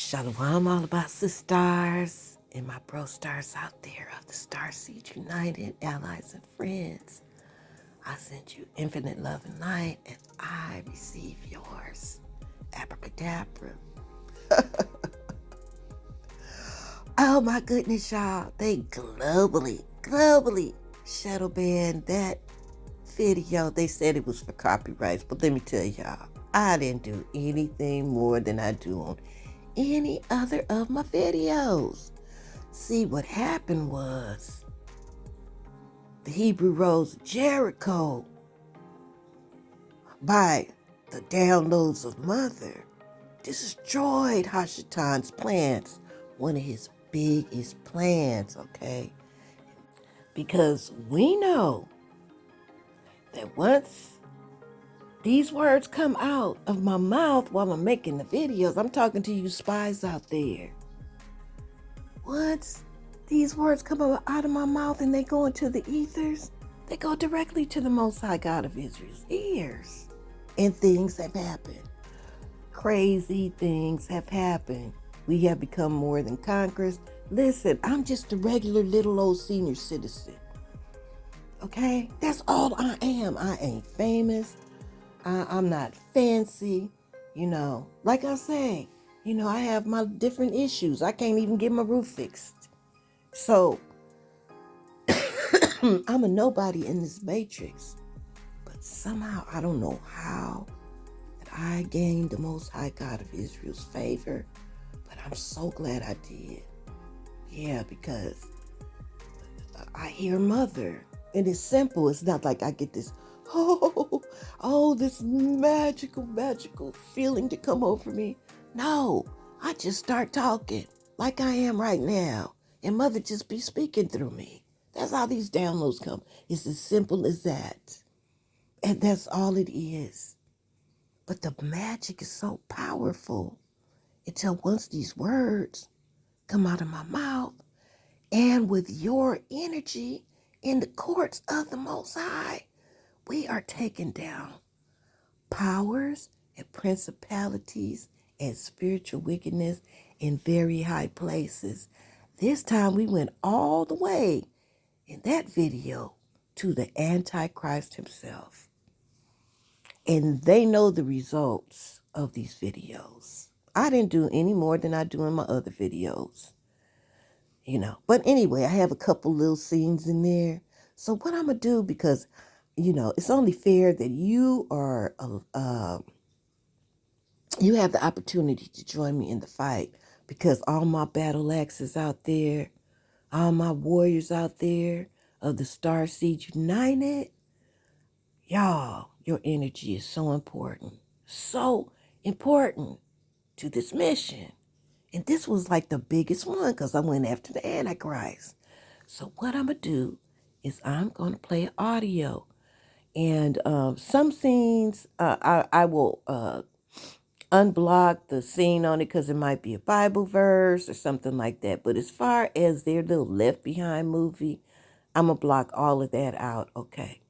Shalom, all about sisters and my bro stars out there of the STARSEED United allies and friends. I send you infinite love and light, and I receive yours. Abracadabra. Oh my goodness, y'all. They globally shadow banned that video. They said it was for copyrights, but let me tell y'all, I didn't do anything more than I do on any other of my videos. See, what happened was the Hebrew Rose of Jericho, by the downloads of Mother, destroyed Hashatan's plans, one of his biggest plans, okay? Because we know that once these words come out of my mouth while I'm making the videos, I'm talking to you spies out there. Once these words come out of my mouth and they go into the ethers, they go directly to the Most High God of Israel's ears. And things have happened. Crazy things have happened. We have become more than conquerors. Listen, I'm just a regular little old senior citizen. Okay? That's all I am. I ain't famous. I'm not fancy. You know, like I say, you know, I have my different issues. I can't even get my roof fixed. So, I'm a nobody in this matrix. But somehow, I don't know how, that I gained the Most High God of Israel's favor. But I'm so glad I did. Yeah, because I hear Mother. And it's simple. It's not like I get this, this magical feeling to come over me. No, I just start talking like I am right now. And Mother just be speaking through me. That's how these downloads come. It's as simple as that. And that's all it is. But the magic is so powerful until once these words come out of my mouth, and with your energy in the courts of the Most High, we are taking down powers and principalities and spiritual wickedness in very high places. This time we went all the way in that video to the Antichrist himself. And they know the results of these videos. I didn't do any more than I do in my other videos. You know, but anyway, I have a couple little scenes in there. So what I'm going to do, because, you know, it's only fair that you are, you have the opportunity to join me in the fight, because all my battle axes out there, all my warriors out there of the STARSEED United, y'all, your energy is so important to this mission. And this was like the biggest one because I went after the Antichrist. So what I'm going to do is I'm going to play audio. And some scenes, I will unblock the scene on it because it might be a Bible verse or something like that. But as far as their little Left Behind movie, I'm going to block all of that out. Okay.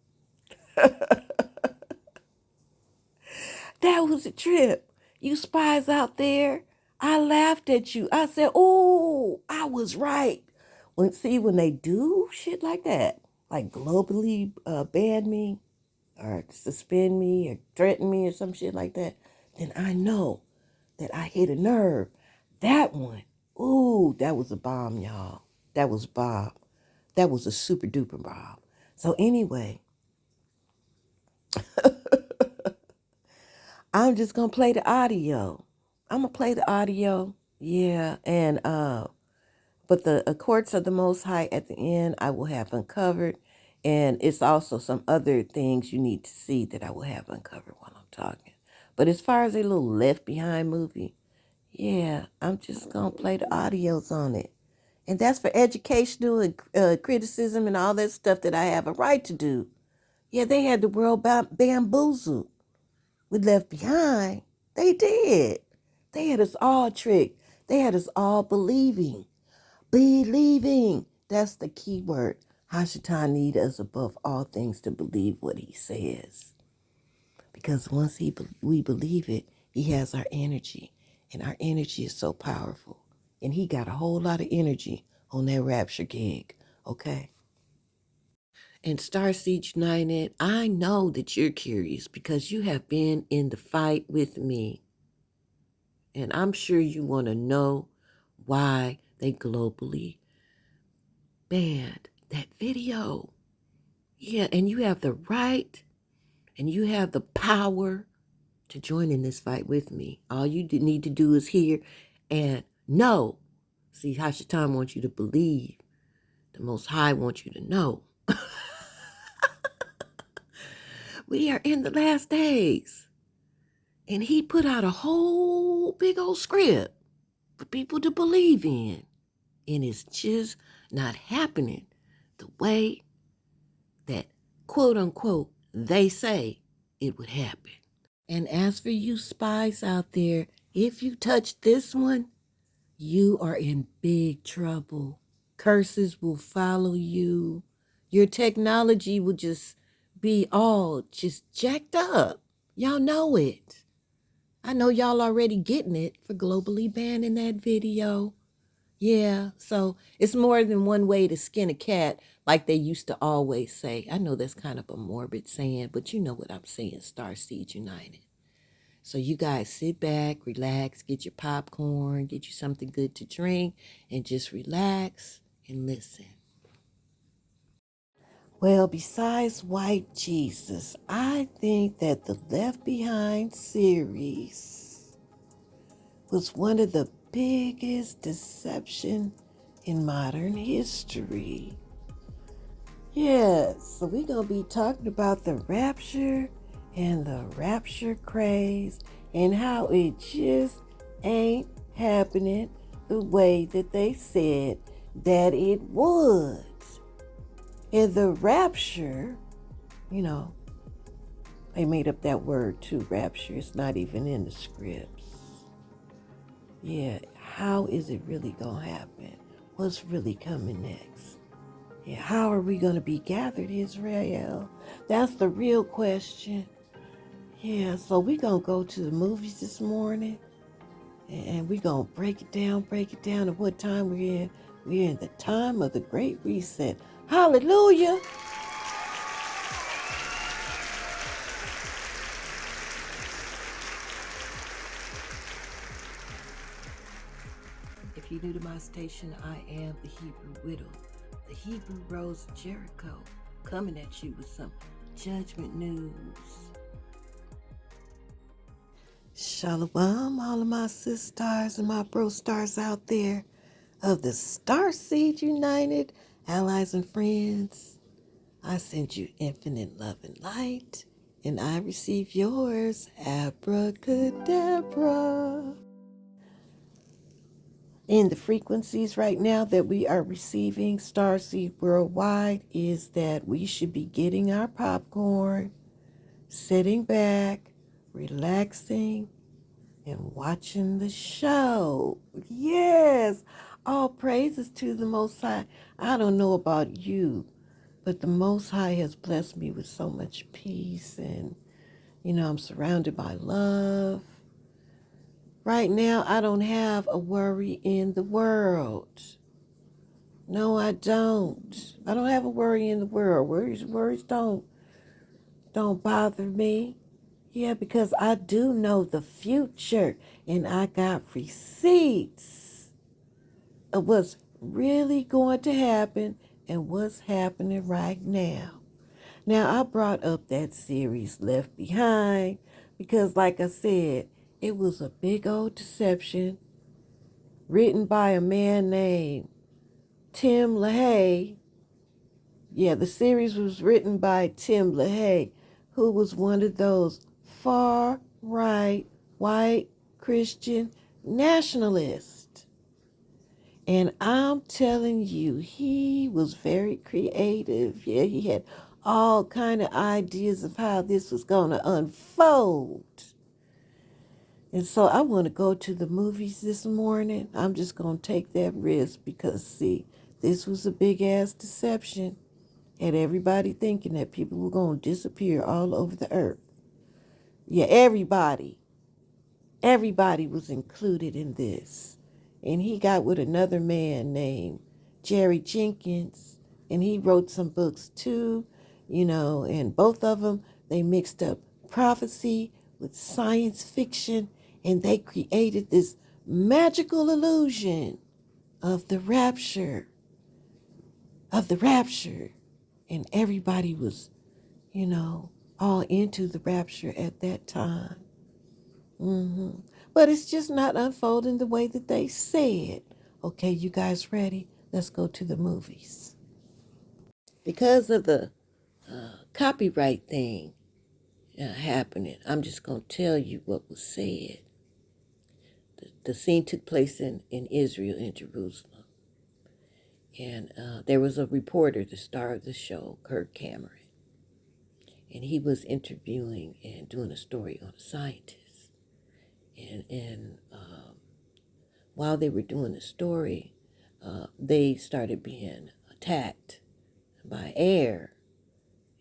That was a trip. You spies out there, I laughed at you. I said, oh, I was right. When they do shit like that, like globally ban me or suspend me or threaten me or some shit like that, then I know that I hit a nerve. That one, ooh, that was a bomb, y'all. That was a bomb. That was a super duper bomb. So anyway, I'm just going to play the audio. I'm going to play the audio. Yeah. And, but the courts of the Most High at the end, I will have uncovered. And it's also some other things you need to see that I will have uncovered while I'm talking. But as far as a little Left Behind movie, yeah, I'm just going to play the audios on it. And that's for educational and criticism and all that stuff that I have a right to do. Yeah, they had the world bamboozled with Left Behind. They did. They had us all tricked. They had us all believing. Believing. That's the key word. Hashatan needs us above all things to believe what he says. Because once we believe it, he has our energy. And our energy is so powerful. And he got a whole lot of energy on that Rapture gig, okay? And STARSEED United, I know that you're curious because you have been in the fight with me. And I'm sure you want to know why they globally banned that video. Yeah, and you have the right and you have the power to join in this fight with me. All you need to do is hear and know. See, Hashatan wants you to believe. The Most High wants you to know. We are in the last days. And he put out a whole big old script for people to believe in. And it's just not happening the way that, quote unquote, they say it would happen. And as for you spies out there, if you touch this one, you are in big trouble. Curses will follow you. Your technology will just be all just jacked up. Y'all know it. I know y'all already getting it for globally banning that video. Yeah, so it's more than one way to skin a cat like they used to always say. I know that's kind of a morbid saying, but you know what I'm saying, STARSEED United. So you guys sit back, relax, get your popcorn, get you something good to drink, and just relax and listen. Well, besides White Jesus, I think that the Left Behind series was one of the biggest deception in modern history. Yes, so we're going to be talking about the rapture and the rapture craze and how it just ain't happening the way that they said that it would. And the rapture, you know, they made up that word too, rapture. It's not even in the scripts. Yeah, how is it really going to happen? What's really coming next? Yeah, how are we going to be gathered, Israel? That's the real question. Yeah, so we're going to go to the movies this morning. And we're going to break it down at what time we're in. We're in the time of the Great Reset. Hallelujah. If you're new to my station, I am the Hebrew Widow, the Hebrew Rose of Jericho, coming at you with some judgment news. Shalom, all of my sisters and my bro stars out there of the STARSEED United, allies and friends. I send you infinite love and light, and I receive yours, Abracadabra. In the frequencies right now that we are receiving, STARSEED worldwide, is that we should be getting our popcorn, sitting back, relaxing, and watching the show. Yes, all praises to the Most High. I don't know about you, but the Most High has blessed me with so much peace, and, I'm surrounded by love. Right now, I don't have a worry in the world. No, I don't. I don't have a worry in the world. Worries don't bother me. Yeah, because I do know the future, and I got receipts of what's really going to happen and what's happening right now. Now, I brought up that series Left Behind because, like I said, it was a big old deception written by a man named Tim LaHaye. Yeah, the series was written by Tim LaHaye, who was one of those far-right white Christian nationalists. And I'm telling you, he was very creative. Yeah, he had all kind of ideas of how this was going to unfold. And so I want to go to the movies this morning. I'm just going to take that risk because, see, this was a big-ass deception. Had everybody thinking that people were going to disappear all over the earth. Yeah, everybody. Everybody was included in this. And he got with another man named Jerry Jenkins, and he wrote some books too, and both of them, they mixed up prophecy with science fiction, and they created this magical illusion of the rapture, And everybody was, all into the rapture at that time. But it's just not unfolding the way that they said. Okay, you guys ready? Let's go to the movies. Because of the copyright thing happening, I'm just going to tell you what was said. The scene took place in Israel, in Jerusalem. And there was a reporter, the star of the show, Kirk Cameron. And he was interviewing and doing a story on a scientist. And while they were doing the story, they started being attacked by air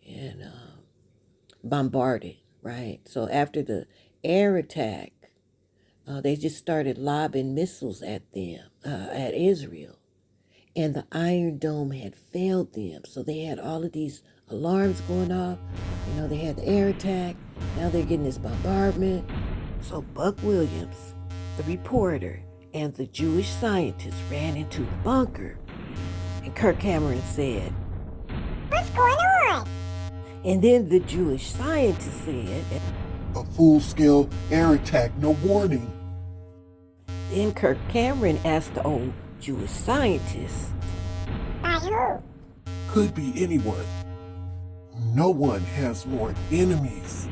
and bombarded, right? So after the air attack, they just started lobbing missiles at them, at Israel. And the Iron Dome had failed them. So they had all of these alarms going off. They had the air attack. Now they're getting this bombardment. So Buck Williams, the reporter, and the Jewish scientist ran into the bunker. And Kirk Cameron said, "What's going on?" And then the Jewish scientist said, "A full-scale air attack, no warning." Then Kirk Cameron asked the old Jewish scientist, "By who?" "Could be anyone. No one has more enemies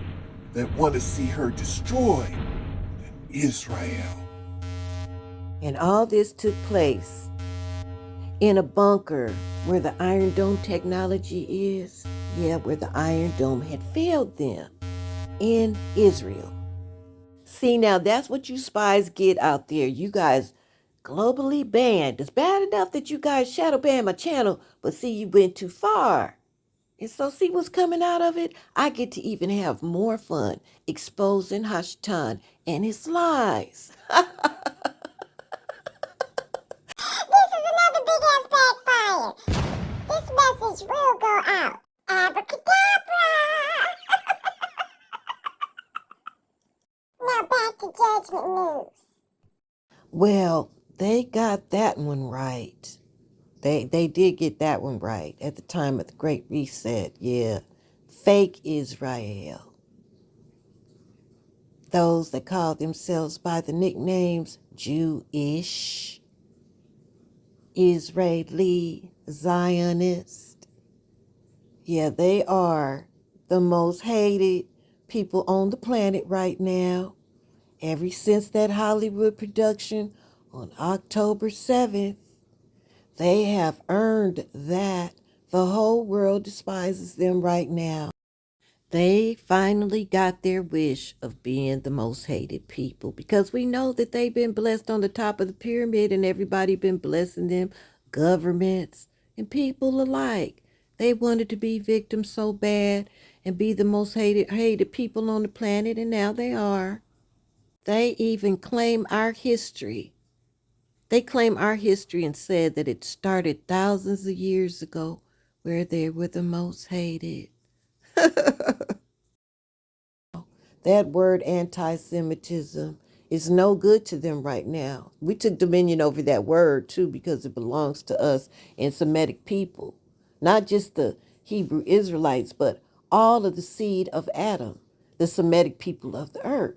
that want to see her destroyed than Israel." And all this took place in a bunker where the Iron Dome technology is. Yeah, where the Iron Dome had failed them in Israel. See, now that's what you spies get out there. You guys globally banned. It's bad enough that you guys shadow banned my channel, but see, you went too far. And so see what's coming out of it? I get to even have more fun exposing Hashtan and his lies. This is another big ass backfire. This message will go out. Abracadabra! Now back to Judgment News. Well, they got that one right. They did get that one right at the time of the Great Reset. Yeah, fake Israel. Those that call themselves by the nicknames Jewish, Israeli, Zionist. Yeah, they are the most hated people on the planet right now. Ever since that Hollywood production on October 7th, they have earned that. The whole world despises them right now. They finally got their wish of being the most hated people, because we know that they've been blessed on the top of the pyramid and everybody been blessing them, governments and people alike. They wanted to be victims so bad and be the most hated people on the planet, and now they are. They even claim our history. They claim our history and said that it started thousands of years ago, where they were the most hated. That word anti-Semitism is no good to them right now. We took dominion over that word too, because it belongs to us and Semitic people. Not just the Hebrew Israelites, but all of the seed of Adam, the Semitic people of the earth.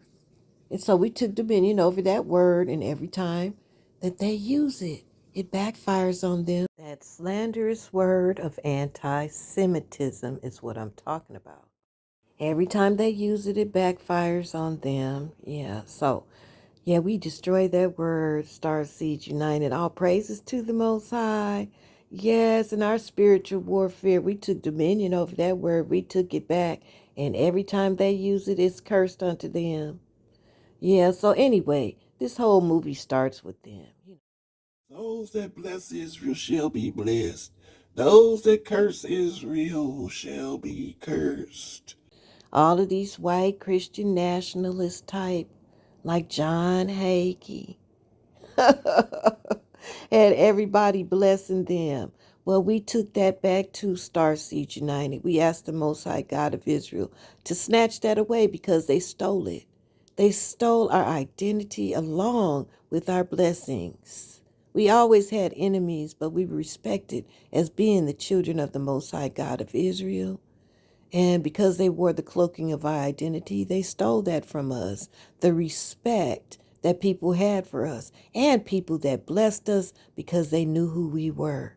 And so we took dominion over that word, and every time that they use it, it backfires on them. That slanderous word of anti-Semitism is what I'm talking about. Every time they use it, it backfires on them. Yeah, so, yeah, we destroy that word, STARSEED United. All praises to the Most High. Yes, in our spiritual warfare, we took dominion over that word. We took it back, and every time they use it, it's cursed unto them. Yeah, so anyway, this whole movie starts with them. Those that bless Israel shall be blessed. Those that curse Israel shall be cursed. All of these white Christian nationalist type like John Hagee. Had everybody blessing them. Well, we took that back to STARSEED United. We asked the Most High God of Israel to snatch that away because they stole it. They stole our identity along with our blessings. We always had enemies, but we were respected as being the children of the Most High God of Israel. And because they wore the cloaking of our identity, they stole that from us. The respect that people had for us and people that blessed us because they knew who we were.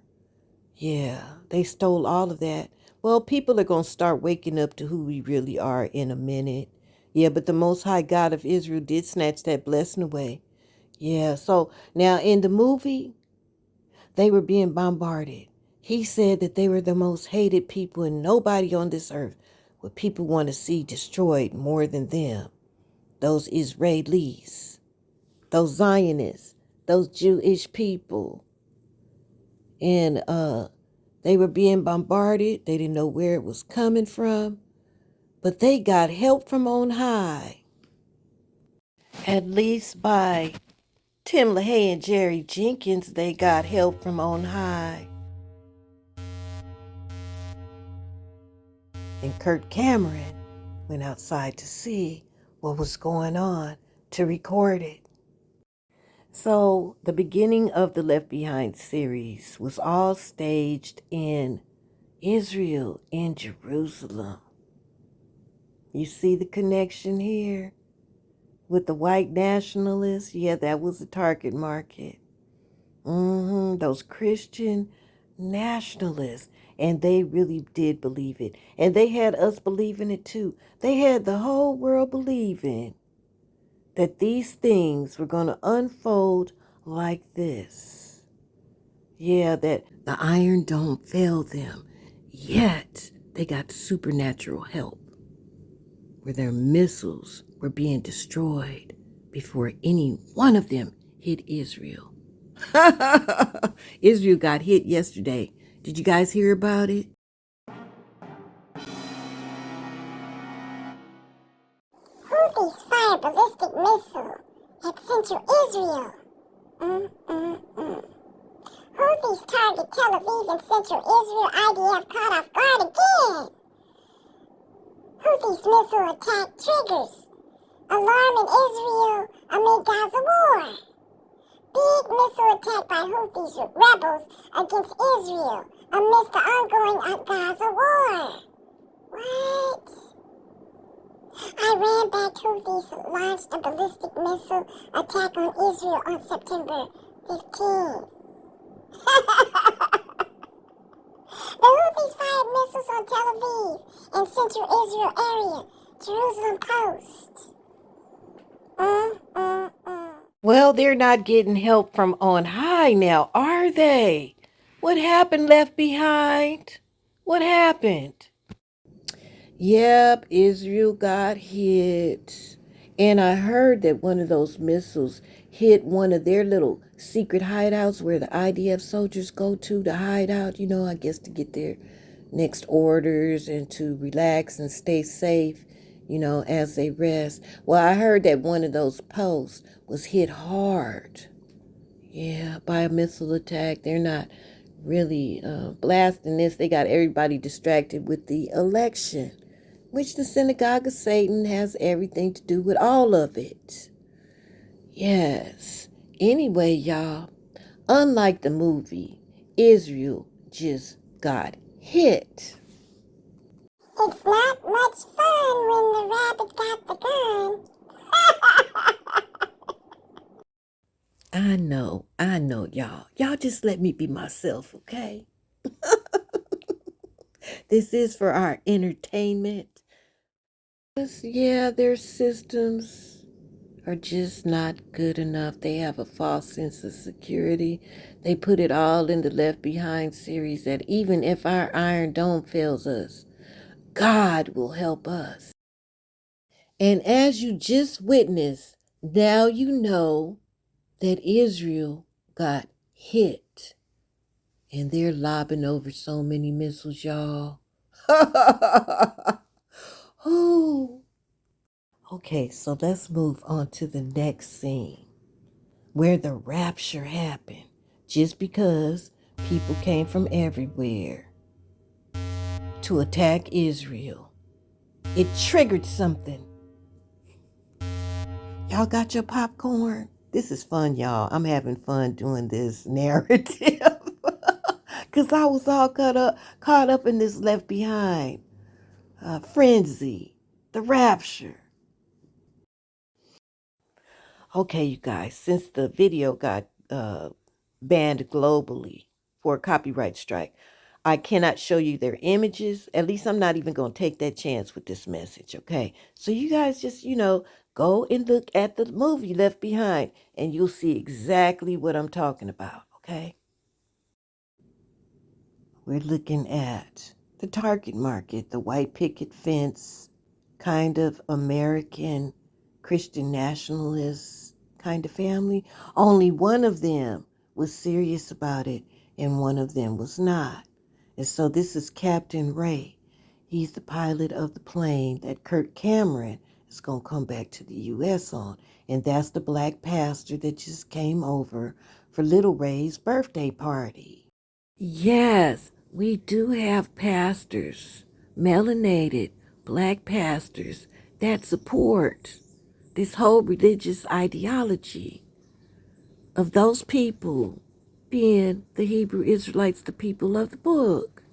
Yeah, they stole all of that. Well, people are going to start waking up to who we really are in a minute. Yeah, but the Most High God of Israel did snatch that blessing away. Yeah, so now in the movie, they were being bombarded. He said that they were the most hated people and nobody on this earth would people want to see destroyed more than them. Those Israelis, those Zionists, those Jewish people. And they were being bombarded. They didn't know where it was coming from. But they got help from on high. At least by Tim LaHaye and Jerry Jenkins, they got help from on high. And Kurt Cameron went outside to see what was going on to record it. So the beginning of the Left Behind series was all staged in Israel, in Jerusalem. You see the connection here with the white nationalists? Yeah, that was the target market. Those Christian nationalists. And they really did believe it. And they had us believing it too. They had the whole world believing that these things were going to unfold like this. Yeah, that the Iron Dome failed them. Yet they got supernatural help where their missiles were being destroyed before any one of them hit Israel. Israel got hit yesterday. Did you guys hear about it? Houthis fire ballistic missile at central Israel. Houthis target Tel Aviv and central Israel. IDF caught off guard again. Houthis missile attack triggers alarm in Israel amid Gaza war. Big missile attack by Houthis rebels against Israel amidst the ongoing Gaza war. What? Iran-backed Houthis launched a ballistic missile attack on Israel on September 15. The Houthis fired missiles on Tel Aviv and central Israel area. Jerusalem Post. Well, they're not getting help from on high now, are they? What happened, Left Behind? What happened? Yep, Israel got hit. And I heard that one of those missiles hit one of their little secret hideouts where the IDF soldiers go to hide out, I guess to get their next orders and to relax and stay safe, as they rest. Well, I heard that one of those posts was hit hard. Yeah, by a missile attack. They're not really blasting this. They got everybody distracted with the election, which the synagogue of Satan has everything to do with all of it. Yes. Anyway, y'all, unlike the movie, Israel just got hit. It's not much fun when the rabbit got the gun. I know, y'all. Y'all just let me be myself, okay? This is for our entertainment. Yeah, their systems are just not good enough. They have a false sense of security. They put it all in the Left Behind series that even if our Iron Dome fails us, God will help us. And as you just witnessed, now you know that Israel got hit. And they're lobbing over so many missiles, y'all. Oh, Okay, so let's move on to the next scene where the rapture happened. Just because people came from everywhere to attack Israel, it triggered something. Y'all got your popcorn? This is fun, y'all. I'm having fun doing this narrative because I was all caught up in this Left Behind frenzy, the rapture. Okay, you guys, since the video got banned globally for a copyright strike, I cannot show you their images. At least I'm not even going to take that chance with this message, okay? So you guys just, go and look at the movie Left Behind and you'll see exactly what I'm talking about, okay? We're looking at the target market, the white picket fence, kind of American Christian nationalist kind of family. Only one of them was serious about it and one of them was not. And so this is Captain Ray. He's the pilot of the plane that Kirk Cameron is going to come back to the U.S. on. And that's the black pastor that just came over for Little Ray's birthday party. Yes, we do have pastors, melanated black pastors that support this whole religious ideology of those people being the Hebrew Israelites, the people of the book.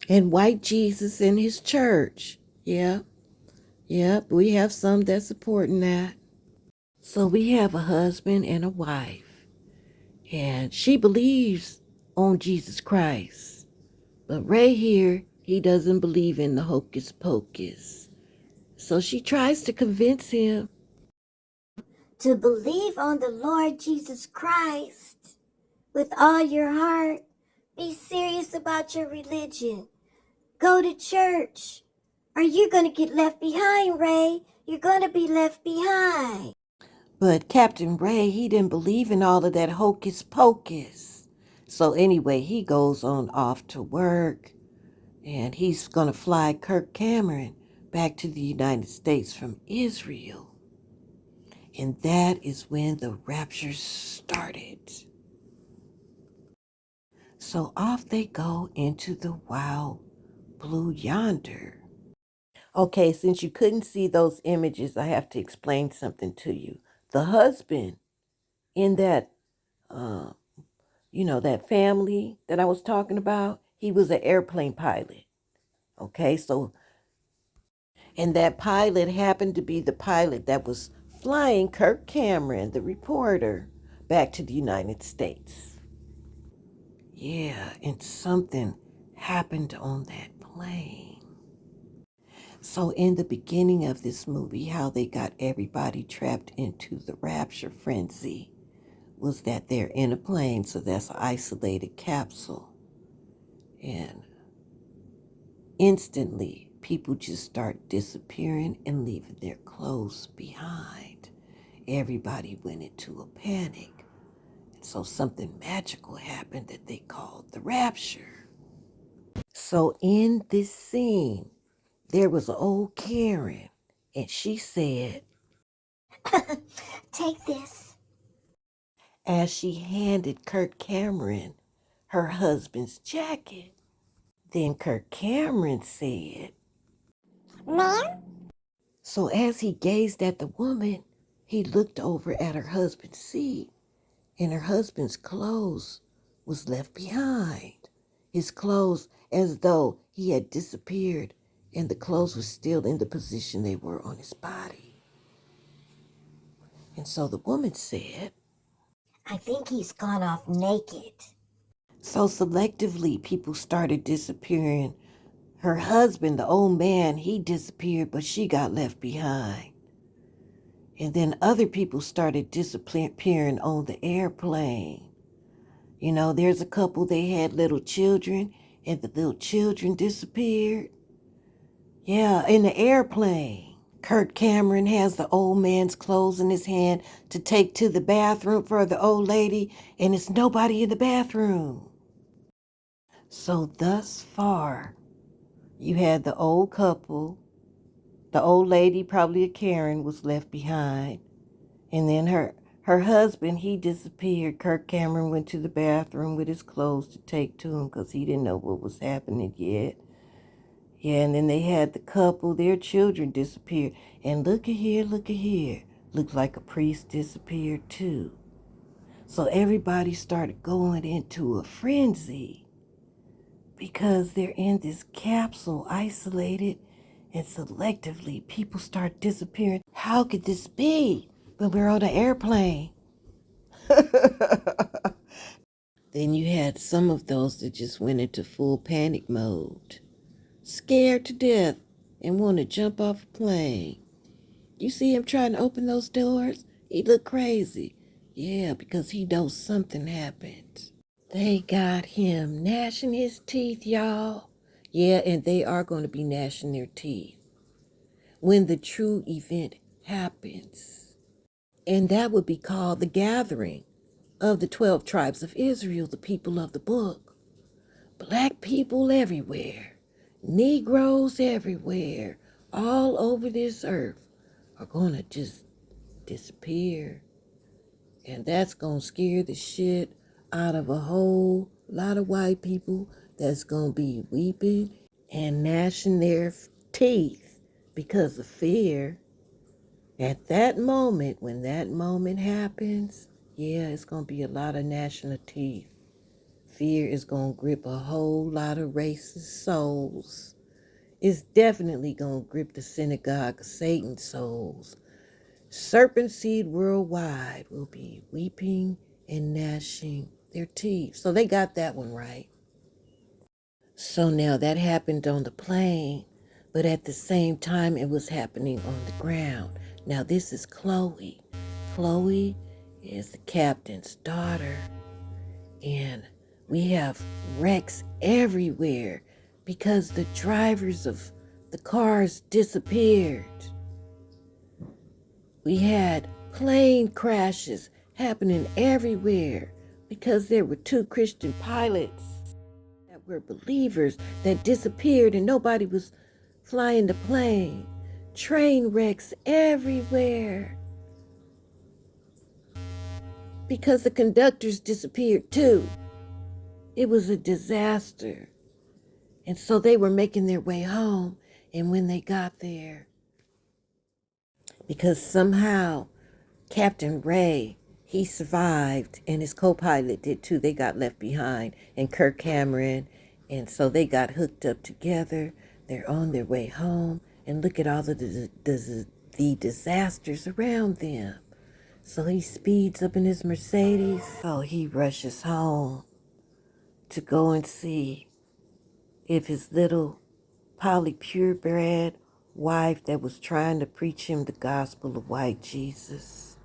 And white Jesus and his church. Yeah, we have some that's supporting that. So we have a husband and a wife, and she believes on Jesus Christ. But Ray here, he doesn't believe in the hocus pocus. So she tries to convince him To believe on the Lord Jesus Christ with all your heart. Be serious about your religion. Go to church. Or you're going to get left behind, Ray. You're going to be left behind. But Captain Ray, he didn't believe in all of that hocus pocus. So anyway, he goes on off to work, and he's going to fly Kirk Cameron back to the United States from Israel. And that is when the rapture started. So off they go into the wild blue yonder. Okay, since you couldn't see those images, I have to explain something to you. The husband in that, that family that I was talking about, he was an airplane pilot. Okay, so, and that pilot happened to be the pilot that was flying Kirk Cameron, the reporter, back to the United States. Yeah, and something happened on that plane. So in the beginning of this movie, how they got everybody trapped into the rapture frenzy was that they're in a plane, so that's an isolated capsule. And instantly, people just start disappearing and leaving their clothes behind. Everybody went into a panic. And so something magical happened that they called the rapture. So in this scene, there was an old Karen, and she said, Take this. as she handed Kirk Cameron her husband's jacket. Then Kirk Cameron said, Ma'am? so as he gazed at the woman, he looked over at her husband's seat, and her husband's clothes was left behind. His clothes as though he had disappeared, and the clothes were still in the position they were on his body. And so the woman said, I think he's gone off naked. so selectively people started disappearing. Her husband, the old man, he disappeared, but she got left behind. And then other people started disappearing on the airplane. There's a couple, they had little children, and the little children disappeared. Yeah, in the airplane. Kurt Cameron has the old man's clothes in his hand to take to the bathroom for the old lady, and it's nobody in the bathroom. So thus far, you had the old couple The old lady, probably a Karen, was left behind. And then her husband, he disappeared. Kirk Cameron went to the bathroom with his clothes to take to him because he didn't know what was happening yet. Yeah, and then they had the couple, their children disappeared. And look at here, look at here. Looked like a priest disappeared too. So everybody started going into a frenzy because they're in this capsule, isolated, and selectively people start disappearing. How could this be when we're on an airplane? Then you had some of those that just went into full panic mode, scared to death and want to jump off a plane. You see him trying to open those doors? He looked crazy. Yeah, because he knows something happened. They got him gnashing his teeth, y'all. Yeah, and they are going to be gnashing their teeth when the true event happens. And that would be called the gathering of the 12 tribes of Israel, the people of the book. Black people everywhere, Negroes everywhere, all over this earth are going to just disappear. And that's going to scare the shit out of a whole lot of white people that's going to be weeping and gnashing their teeth because of fear. At that moment, when that moment happens, yeah, it's going to be a lot of gnashing of teeth. Fear is going to grip a whole lot of racist souls. It's definitely going to grip the synagogue of Satan's souls. Serpent seed worldwide will be weeping and gnashing their teeth. So they got that one right. So now that happened on the plane, but at the same time it was happening on the ground. Now this is Chloe. Chloe is the captain's daughter. And we have wrecks everywhere because the drivers of the cars disappeared. We had plane crashes happening everywhere because there were 2 Christian pilots that were believers that disappeared and nobody was flying the plane. Train wrecks everywhere because the conductors disappeared too. It was a disaster. And so they were making their way home. And when they got there, because somehow Captain Ray, he survived, and his co-pilot did too. They got left behind, and Kirk Cameron. And so they got hooked up together. They're on their way home. And look at all the disasters around them. So he speeds up in his Mercedes. So he rushes home to go and see if his little purebred wife that was trying to preach him the gospel of white Jesus,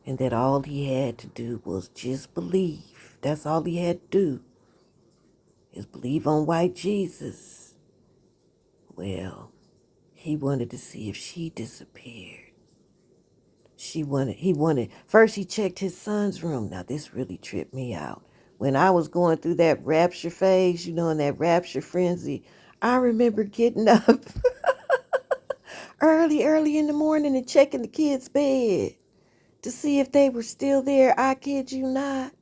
and that all he had to do was just believe. That's all he had to do, is believe on white Jesus. Well, he wanted to see if she disappeared. First he checked his son's room. Now this really tripped me out. When I was going through that rapture phase, in that rapture frenzy, I remember getting up early in the morning and checking the kids' bed to see if they were still there. I kid you not.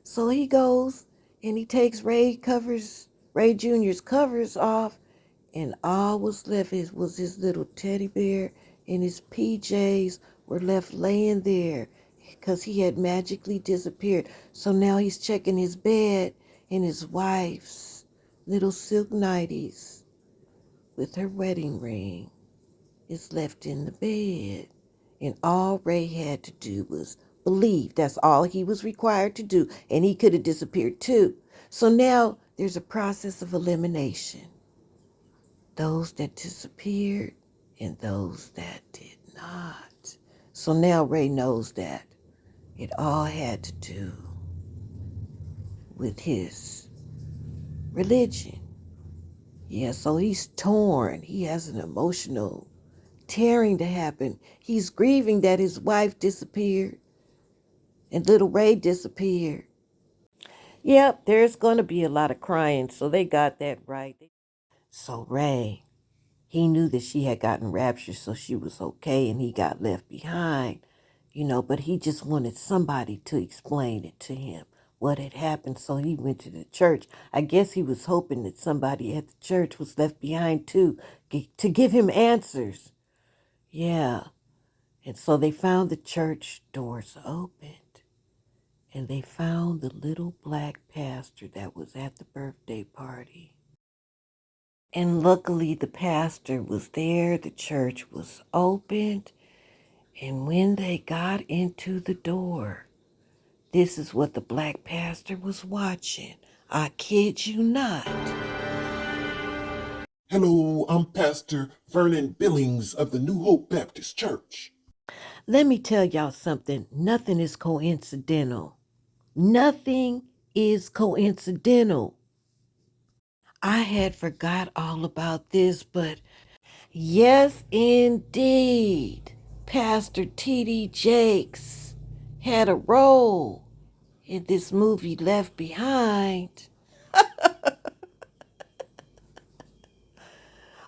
So he goes and he takes Ray Jr.'s covers off, and all was left was his little teddy bear, and his PJs were left laying there because he had magically disappeared. So now he's checking his bed, and his wife's little silk nighties with her wedding ring is left in the bed. And all Ray had to do was believe. That's all he was required to do. And he could have disappeared too. So now there's a process of elimination. Those that disappeared and those that did not. So now Ray knows that it all had to do with his religion. Yeah, so he's torn. He has an emotional tearing to happen. He's grieving that his wife disappeared and little Ray disappeared. Yep, there's going to be a lot of crying, so they got that right. So Ray, He knew that she had gotten raptured, so she was okay, and he got left behind, but he just wanted somebody to explain it to him, what had happened. So he went to the church. I guess he was hoping that somebody at the church was left behind too, to give him answers. Yeah. And so they found the church doors opened, and they found the little black pastor that was at the birthday party. And luckily the pastor was there, the church was opened, and when they got into the door, this is what the black pastor was watching. I kid you not. Hello, I'm Pastor Vernon Billings of the New Hope Baptist Church. Let me tell y'all something. Nothing is coincidental. Nothing is coincidental. I had forgot all about this, but yes, indeed, Pastor T.D. Jakes had a role in this movie Left Behind.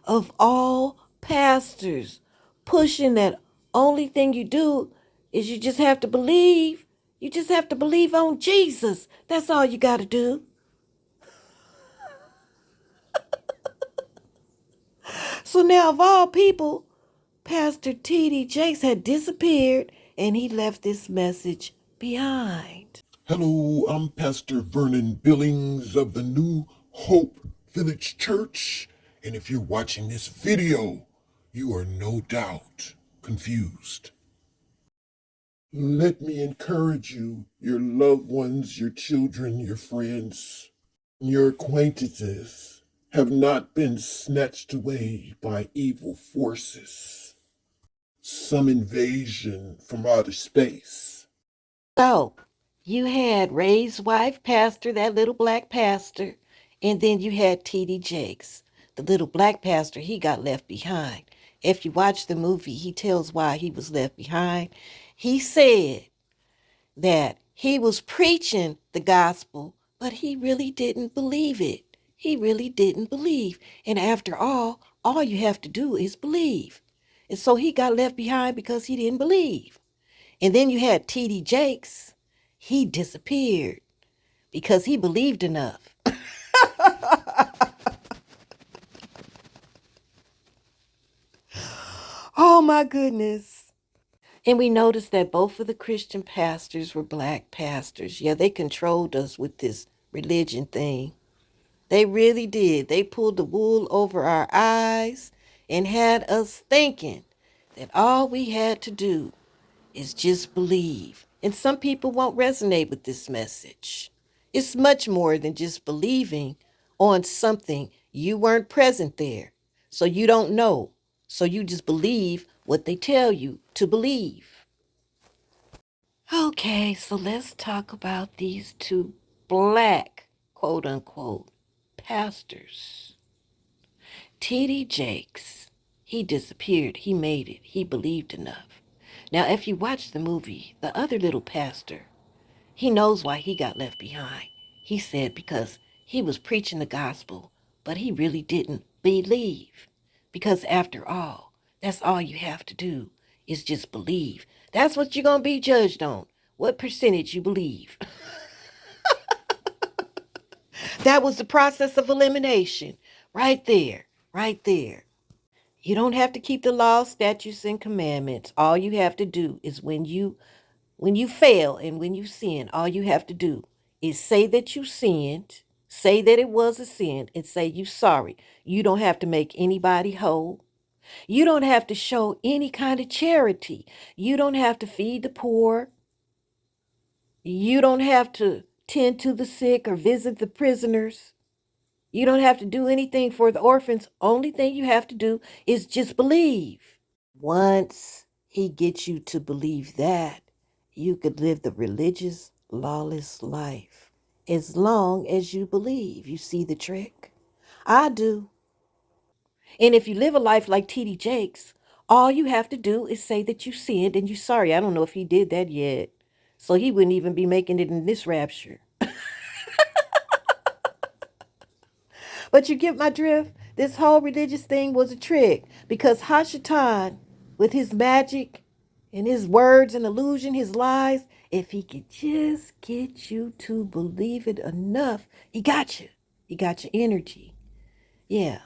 Of all pastors, pushing that only thing you do is you just have to believe. You just have to believe on Jesus. That's all you got to do. So now, of all people, Pastor T.D. Jakes had disappeared and he left this message behind. Hello, I'm Pastor Vernon Billings of the New Hope Village Church. And if you're watching this video, you are no doubt confused. Let me encourage you, your loved ones, your children, your friends, your acquaintances have not been snatched away by evil forces. Some invasion from outer space. So, you had Ray's wife, Pastor, that little black pastor, and then you had T.D. Jakes. The little black pastor, he got left behind. If you watch the movie, he tells why he was left behind. He said that he was preaching the gospel, but he really didn't believe it. He really didn't believe. And after all you have to do is believe. And so he got left behind because he didn't believe. And then you had T.D. Jakes. He disappeared because he believed enough. Oh my goodness. And we noticed that both of the Christian pastors were black pastors. Yeah, they controlled us with this religion thing. They really did. They pulled the wool over our eyes and had us thinking that all we had to do is just believe. And some people won't resonate with this message. It's much more than just believing on something. You weren't present there, so you don't know. So you just believe what they tell you to believe. Okay, so let's talk about these two black, quote unquote, pastors. T.D. Jakes, he disappeared. He made it. He believed enough. Now, if you watch the movie, the other little pastor, he knows why he got left behind. He said because he was preaching the gospel, but he really didn't believe. Because after all, that's all you have to do is just believe. That's what you're going to be judged on. What percentage you believe. That was the process of elimination. Right there. Right there. You don't have to keep the laws, statutes, and commandments. All you have to do is when you fail and when you sin, all you have to do is say that you sinned, say that it was a sin, and say you're sorry. You don't have to make anybody whole. You don't have to show any kind of charity. You don't have to feed the poor. You don't have to tend to the sick or visit the prisoners. You don't have to do anything for the orphans. Only thing you have to do is just believe. Once he gets you to believe that, you could live the religious, lawless life as long as you believe. You see the trick? I do. And if you live a life like T.D. Jakes, all you have to do is say that you sinned and you're sorry. I don't know if he did that yet. So he wouldn't even be making it in this rapture. But you get my drift? This whole religious thing was a trick because Hashatan, with his magic and his words and illusion, his lies, if he could just get you to believe it enough, he got you. He got your energy. Yeah.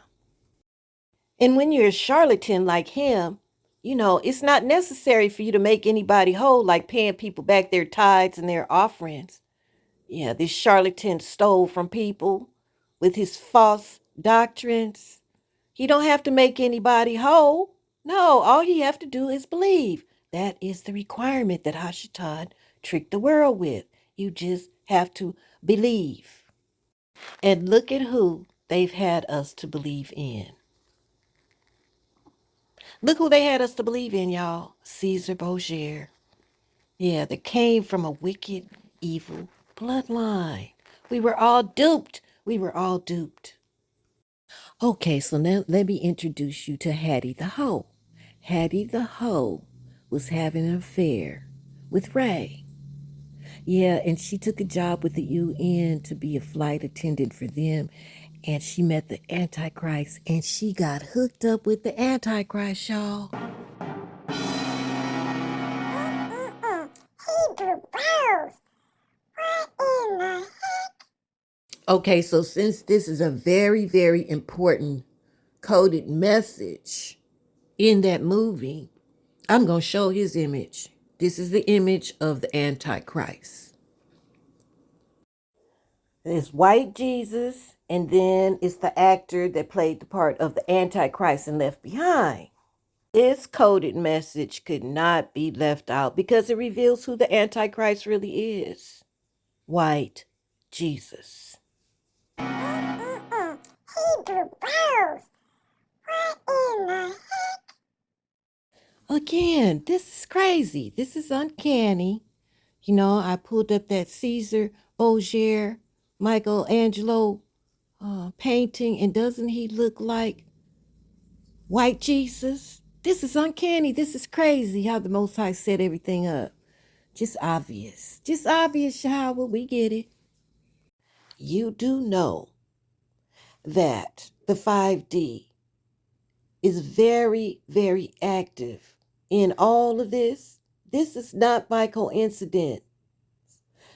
And when you're a charlatan like him, it's not necessary for you to make anybody whole, like paying people back their tithes and their offerings. Yeah, this charlatan stole from people with his false doctrines. He don't have to make anybody whole. No, all he have to do is believe. That is the requirement that Hashatan tricked the world with. You just have to believe. And look at who they've had us to believe in. Look who they had us to believe in, y'all. Caesar Borgia. Yeah, that came from a wicked, evil bloodline. We were all duped. We were all duped. Okay, so now let me introduce you to Hattie the Hoe. Hattie the Hoe was having an affair with Ray. Yeah, and she took a job with the UN to be a flight attendant for them. And she met the Antichrist, and she got hooked up with the Antichrist, y'all. Hebrew bros. What in the heck? Okay, so since this is a very, very important coded message in that movie, I'm going to show his image. This is the image of the Antichrist. It's white Jesus, and then it's the actor that played the part of the Antichrist and Left Behind. This coded message could not be left out because it reveals who the Antichrist really is. White Jesus. Hebrew bros. What in the heck? Again, this is crazy. This is uncanny. I pulled up that Caesar Borgia Michelangelo painting, and doesn't he look like white Jesus? This is uncanny. This is crazy how the Most High set everything up. Just obvious. Just obvious, YAHAWAH. We get it. You do know that the 5D is very, very active in all of this. This is not by coincidence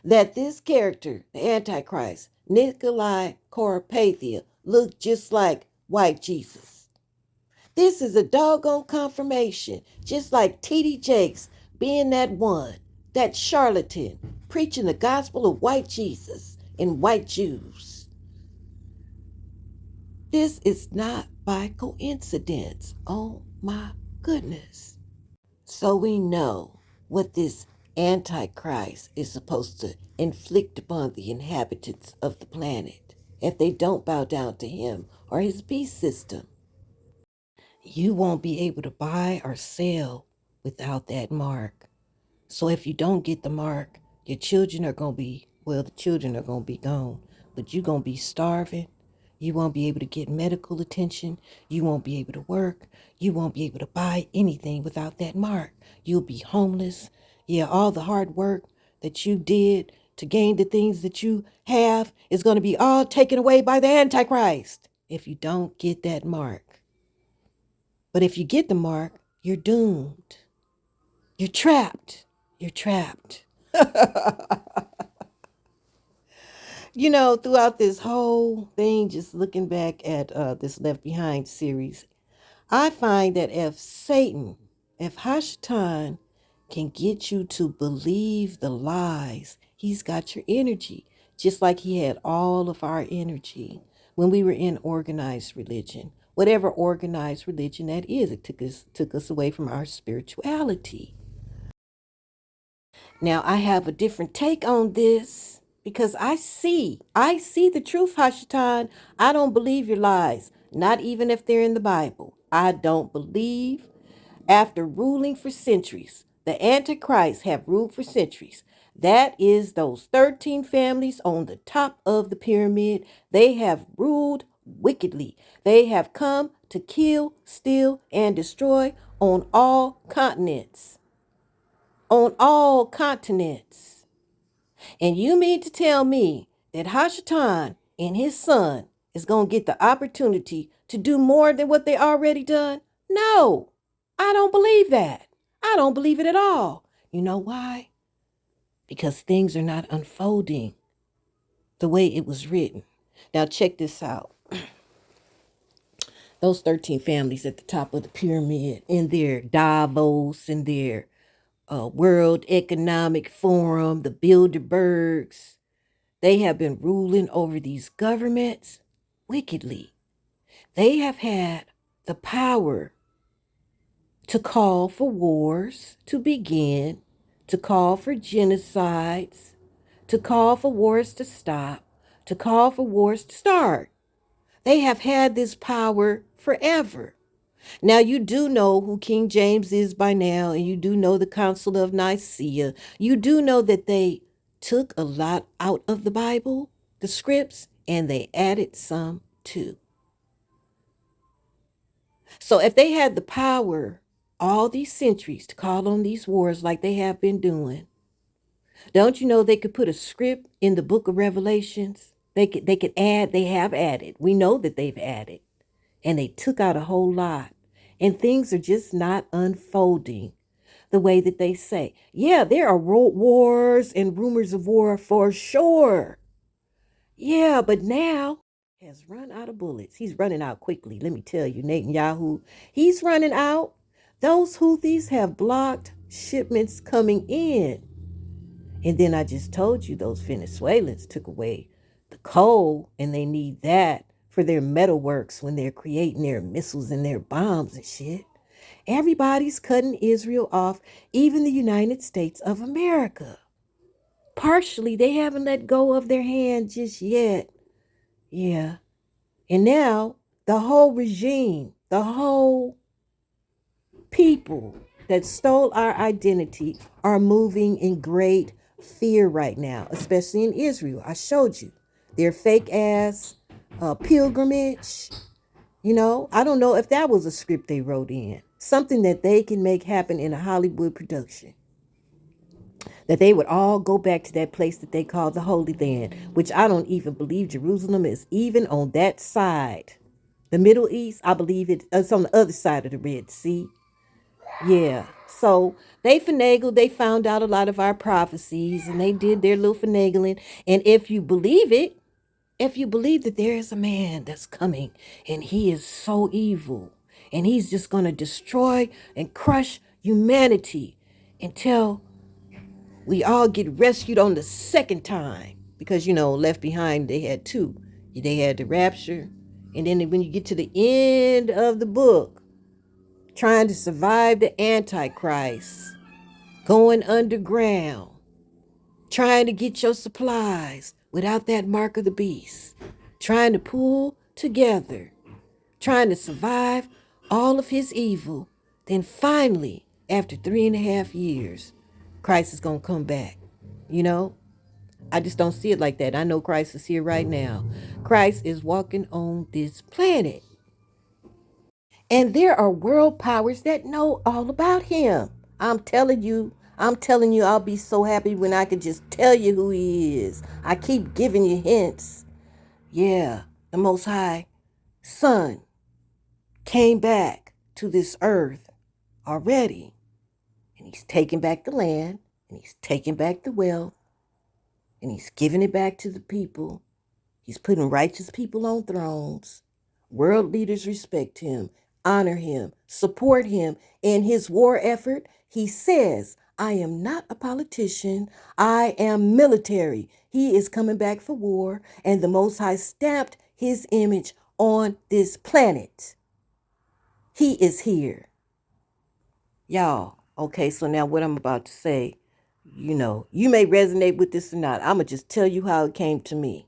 that this character, the Antichrist, Nikolai Koropathia, looked just like white Jesus. This is a doggone confirmation, just like T.D. Jakes being that one, that charlatan, preaching the gospel of white Jesus and white Jews. This is not by coincidence. Oh my goodness. So we know what this Antichrist is supposed to inflict upon the inhabitants of the planet if they don't bow down to him or his beast system. You won't be able to buy or sell without that mark. So if you don't get the mark, your children are going to be, the children are going to be gone, but you're going to be starving. You won't be able to get medical attention. You won't be able to work. You won't be able to buy anything without that mark. You'll be homeless. Yeah, all the hard work that you did to gain the things that you have is going to be all taken away by the Antichrist if you don't get that mark. But if you get the mark, you're doomed. You're trapped. You're trapped. Throughout this whole thing, just looking back at this Left Behind series, I find that if Hashatan can get you to believe the lies, he's got your energy, just like he had all of our energy when we were in organized religion. Whatever organized religion that is, it took us away from our spirituality. Now, I have a different take on this because I see the truth, Hashatan. I don't believe your lies, not even if they're in the Bible. I don't believe. After ruling for centuries, the Antichrist have ruled for centuries. That is those 13 families on the top of the pyramid. They have ruled wickedly. They have come to kill, steal, and destroy on all continents. On all continents. And you mean to tell me that Hashatan and his son is going to get the opportunity to do more than what they already done? No, I don't believe that. I don't believe it at all. You know why? Because things are not unfolding the way it was written. Now check this out. Those 13 families at the top of the pyramid in their Davos, in their World Economic Forum, the Bilderbergs, they have been ruling over these governments wickedly. They have had the power to call for wars to begin, to call for genocides, to call for wars to stop, to call for wars to start. They have had this power forever. Now, you do know who King James is by now, and you do know the Council of Nicaea. You do know that they took a lot out of the Bible, the scripts, and they added some too. So if they had the power all these centuries to call on these wars like they have been doing, don't you know they could put a script in the book of Revelations? They could add, they have added. We know that they've added. And they took out a whole lot. And things are just not unfolding the way that they say. Yeah, there are wars and rumors of war for sure. Yeah, but now has run out of bullets. He's running out quickly. Let me tell you, Netanyahu, he's running out. Those Houthis have blocked shipments coming in. And then I just told you those Venezuelans took away the coal, and they need that for their metalworks when they're creating their missiles and their bombs and shit. Everybody's cutting Israel off, even the United States of America. Partially, they haven't let go of their hand just yet. Yeah. And now the whole regime, the whole people that stole our identity are moving in great fear right now, especially in Israel. I showed you their fake ass pilgrimage. You know, I don't know if that was a script they wrote in, something that they can make happen in a Hollywood production. That they would all go back to that place that they call the Holy Land, which I don't even believe Jerusalem is even on that side. The Middle East, I believe it's on the other side of the Red Sea. Yeah. So they finagled, they found out a lot of our prophecies, and they did their little finagling. And if you believe it, if you believe that there is a man that's coming and he is so evil and he's just going to destroy and crush humanity until we all get rescued on the second time. Because, you know, Left Behind, they had two. They had the Rapture. And then when you get to the end of the book, trying to survive the Antichrist, going underground, trying to get your supplies without that mark of the beast, trying to pull together, trying to survive all of his evil. Then finally, after 3.5 years, Christ is going to come back. You know, I just don't see it like that. I know Christ is here right now. Christ is walking on this planet. And there are world powers that know all about him. I'm telling you, I'll be so happy when I can just tell you who he is. I keep giving you hints. Yeah, the Most High Son came back to this earth already. And he's taking back the land, and he's taking back the wealth, and he's giving it back to the people. He's putting righteous people on thrones. World leaders respect him, honor him, support him in his war effort. He says, I am not a politician. I am military. He is coming back for war, and the Most High stamped his image on this planet. He is here. Y'all, okay, so now what I'm about to say, you know, you may resonate with this or not. I'm going to just tell you how it came to me.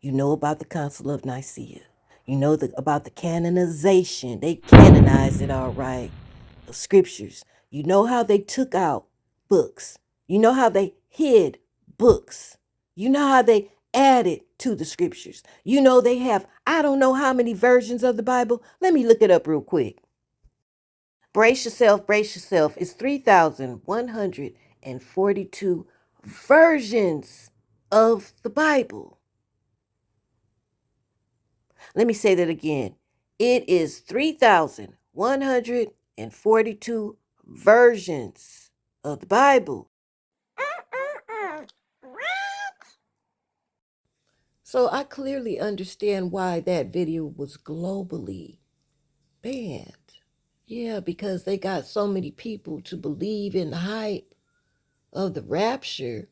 You know about the Council of Nicaea. You know about the canonization. They canonized it all right. The scriptures. You know how they took out books. You know how they hid books. You know how they added to the scriptures. You know they have, I don't know how many versions of the Bible. Let me look it up real quick. Brace yourself, brace yourself. It's 3,142 versions of the Bible. Let me say that again. It is 3,142 versions of the Bible. What? So I clearly understand why that video was globally banned. Yeah, because they got so many people to believe in the hype of the rapture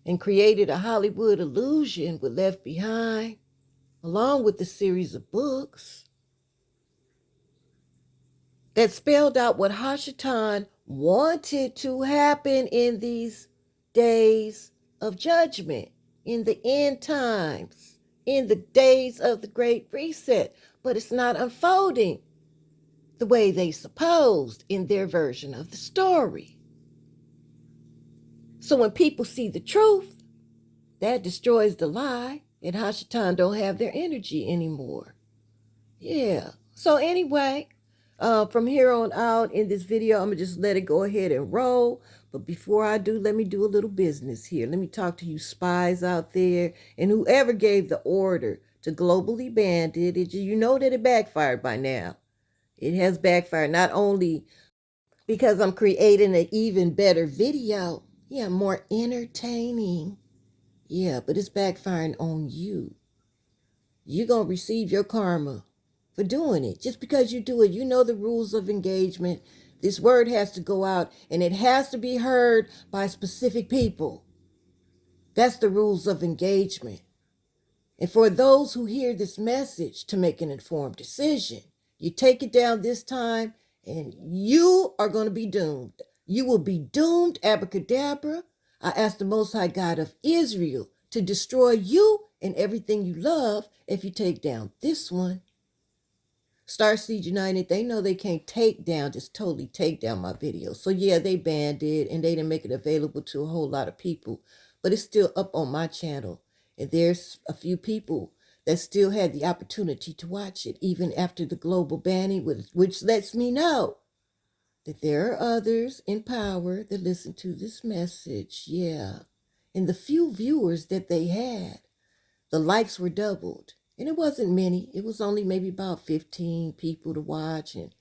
and created a Hollywood illusion with Left Behind, along with the series of books that spelled out what Hashatan wanted to happen in these days of judgment, in the end times, in the days of the Great Reset. But it's not unfolding the way they supposed in their version of the story. So when people see the truth, that destroys the lie, and Hashatan don't have their energy anymore. Yeah. So anyway, from here on out in this video, I'm going to just let it go ahead and roll. But before I do, let me do a little business here. Let me talk to you spies out there and whoever gave the order to globally ban it. You know that it backfired by now. It has backfired not only because I'm creating an even better video, yeah, more entertaining. Yeah, but it's backfiring on you. You're going to receive your karma for doing it. Just because you do it, you know the rules of engagement. This word has to go out and it has to be heard by specific people. That's the rules of engagement. And for those who hear this message to make an informed decision, you take it down this time and you are going to be doomed. You will be doomed, Abracadabra. I ask the Most High God of Israel to destroy you and everything you love if you take down this one. STARSEED United, they know they can't just totally take down my video. So yeah, they banned it and they didn't make it available to a whole lot of people. But it's still up on my channel. And there's a few people that still had the opportunity to watch it, even after the global banning, which lets me know that there are others in power that listen to this message. Yeah. And the few viewers that they had, the likes were doubled. And it wasn't many. It was only maybe about 15 people to watch and,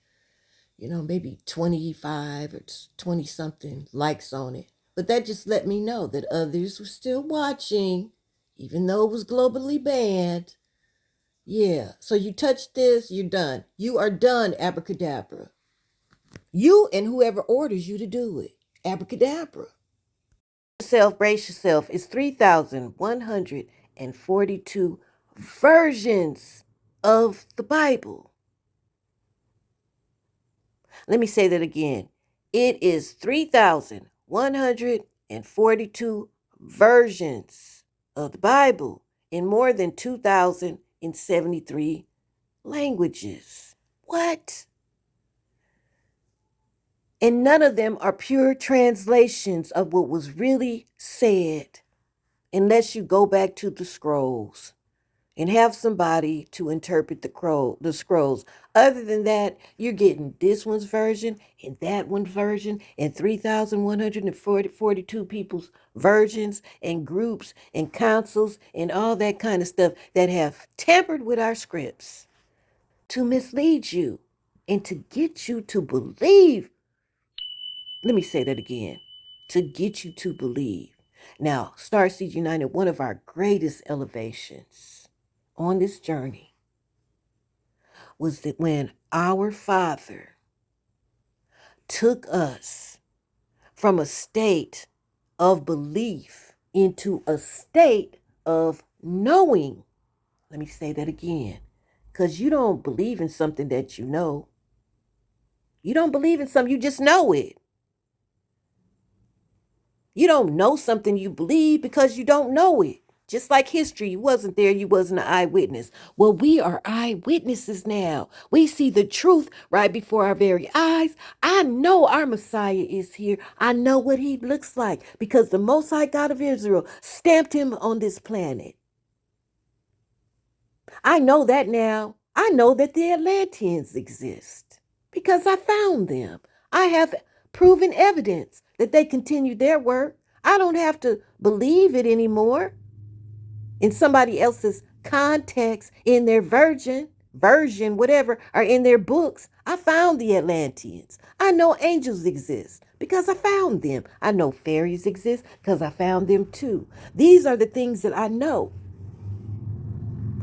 maybe 25 or 20 something likes on it. But that just let me know that others were still watching, even though it was globally banned. Yeah, so you touch this, you're done. You are done, Abracadabra. You and whoever orders you to do it. Abracadabra. Brace yourself. It's 3,142 versions of the Bible. Let me say that again. It is 3,142 versions of the Bible in more than 2,073 languages. What? And none of them are pure translations of what was really said, unless you go back to the scrolls and have somebody to interpret the scrolls. Other than that, you're getting this one's version and that one's version and 3,142 people's versions and groups and councils and all that kind of stuff that have tampered with our scripts to mislead you and to get you to believe. Let me say that again. To get you to believe. Now, STARSEED United, one of our greatest elevations on this journey was that when our Father took us from a state of belief into a state of knowing. Let me say that again, because you don't believe in something that you know. You don't believe in something, you just know it. You don't know something you believe because you don't know it. Just like history, you wasn't there, you wasn't an eyewitness. Well, we are eyewitnesses now. We see the truth right before our very eyes. I know our Messiah is here. I know what he looks like because the Most High God of Israel stamped him on this planet. I know that now. I know that the Atlanteans exist because I found them. I have proven evidence that they continued their work. I don't have to believe it anymore in somebody else's context in their version. version, whatever, are in their books. I found the Atlanteans. I know angels exist because I found them. I know fairies exist because I found them too. These are the things that I know.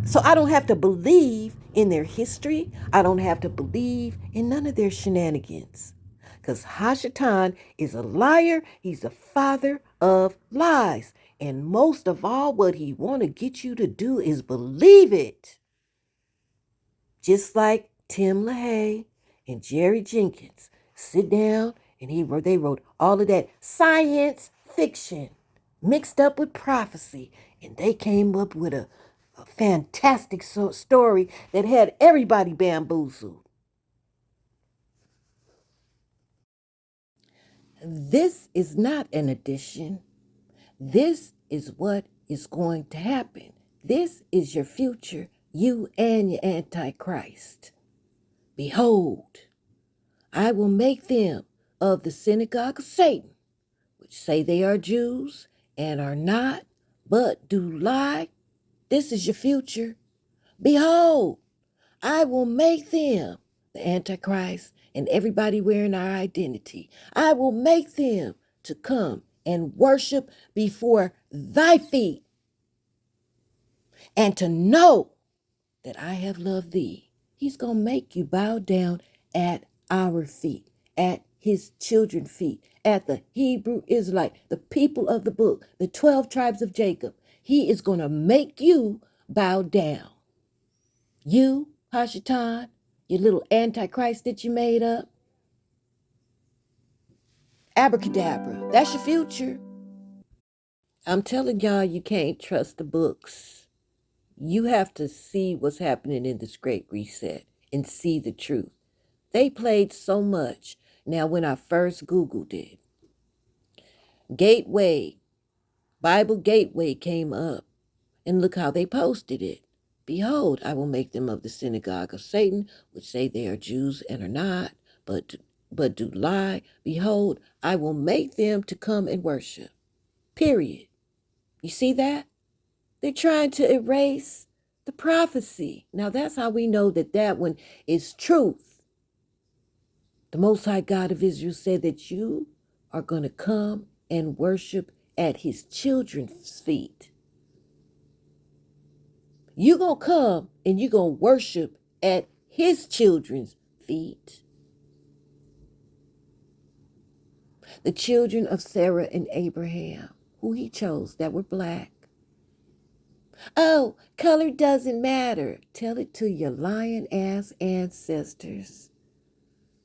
So I don't have to believe in their history. I don't have to believe in none of their shenanigans. Because Hashatan is a liar. He's the father of lies. And most of all, what he want to get you to do is believe it. Just like Tim LaHaye and Jerry Jenkins sit down and they wrote all of that science fiction mixed up with prophecy. And they came up with a fantastic story that had everybody bamboozled. This is not an addition. This is what is going to happen. This is your future, you and your Antichrist. Behold, I will make them of the synagogue of Satan, which say they are Jews and are not, but do lie. This is your future. Behold, I will make them, the Antichrist, and everybody wearing our identity. I will make them to come and worship before thy feet and to know that I have loved thee. He's going to make you bow down at our feet, at his children's feet, at the Hebrew Israelite, the people of the book, the 12 tribes of Jacob. He is going to make you bow down. You, Hashatan, your little Antichrist that you made up. Abracadabra, that's your future. I'm telling y'all, you can't trust the books. You have to see what's happening in this great reset and see the truth. They played so much. Now, when I first Googled it, Gateway, Bible Gateway came up, and look how they posted it. Behold, I will make them of the synagogue of Satan, which say they are Jews and are not, but do lie. Behold, I will make them to come and worship. Period. You see that? They're trying to erase the prophecy. Now that's how we know that that one is truth. The Most High God of Israel said that you are going to come and worship at his children's feet. You're going to come and you're going to worship at his children's feet. The children of Sarah and Abraham, who he chose, that were black. Oh, color doesn't matter. Tell it to your lion-ass ancestors.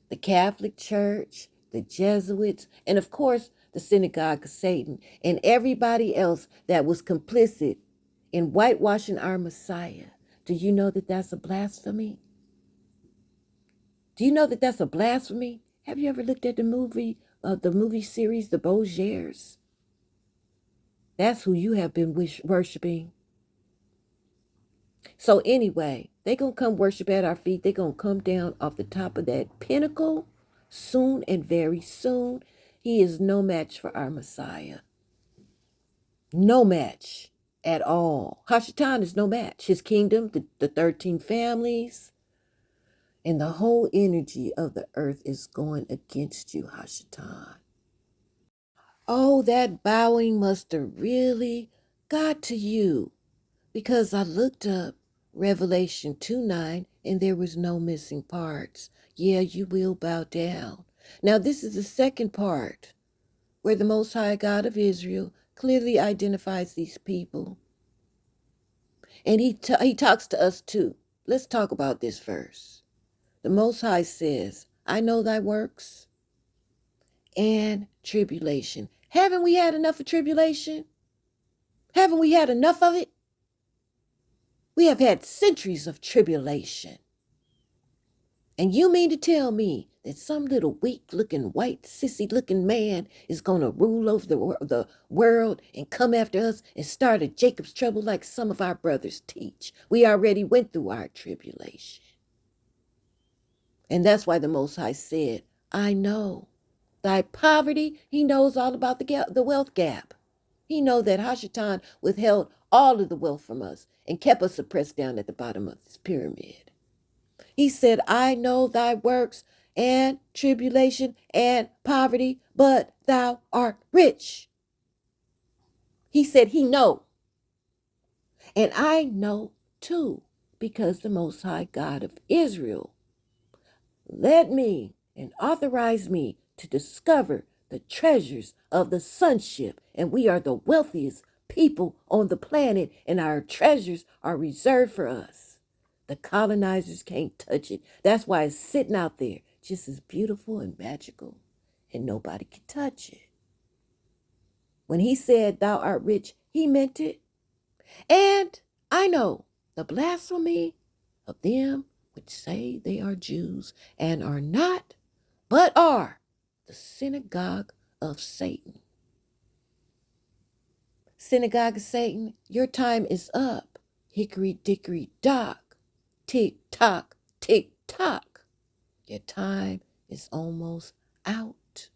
The Catholic Church, the Jesuits, and of course, the Synagogue of Satan, and everybody else that was complicit in whitewashing our Messiah. Do you know that that's a blasphemy? Do you know that that's a blasphemy? Have you ever looked at the movie series, The Beaujers? That's who you have been worshiping. So anyway, they're going to come worship at our feet. They're going to come down off the top of that pinnacle soon and very soon. He is no match for our Messiah. No match at all. Hashatan is no match. His kingdom, the 13 families, and the whole energy of the earth is going against you, Hashatan. Oh, that bowing must have really got to you, because I looked up Revelation 2:9 and there was no missing parts. Yeah, you will bow down. Now, this is the second part where the Most High God of Israel clearly identifies these people. And he talks to us too. Let's talk about this verse. The Most High says, I know thy works and tribulation. Haven't we had enough of tribulation? Haven't we had enough of it? We have had centuries of tribulation. And you mean to tell me that some little weak-looking, white, sissy-looking man is going to rule over the world and come after us and start a Jacob's trouble like some of our brothers teach? We already went through our tribulation. And that's why the Most High said, I know thy poverty. He knows all about the wealth gap. He knows that Hashatan withheld all of the wealth from us and kept us suppressed down at the bottom of this pyramid. He said, I know thy works and tribulation and poverty, but thou art rich. He said he know. And I know too, because the Most High God of Israel led me and authorized me to discover the treasures of the sonship. And we are the wealthiest people on the planet, and our treasures are reserved for us. The colonizers can't touch it. That's why it's sitting out there, just as beautiful and magical, and nobody can touch it. When he said, thou art rich, he meant it. And I know the blasphemy of them which say they are Jews and are not, but are the synagogue of Satan. Synagogue of Satan, your time is up. Hickory dickory dock. Tick tock, tick tock. Your time is almost out.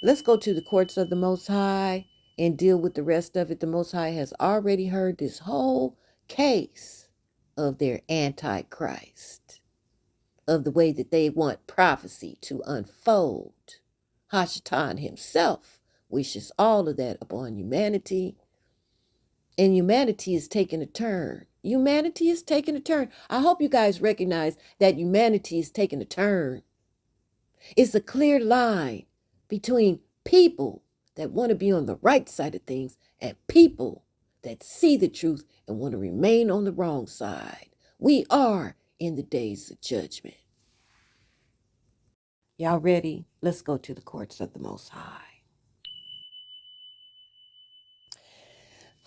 Let's go to the courts of the Most High and deal with the rest of it. The Most High has already heard this whole case of their Antichrist, of the way that they want prophecy to unfold. Hashatan himself wishes all of that upon humanity, and humanity is taking a turn. Humanity is taking a turn. I hope you guys recognize that humanity is taking a turn. It's a clear line between people that want to be on the right side of things and people that see the truth and want to remain on the wrong side. We are in the days of judgment. Y'all ready? Let's go to the courts of the Most High.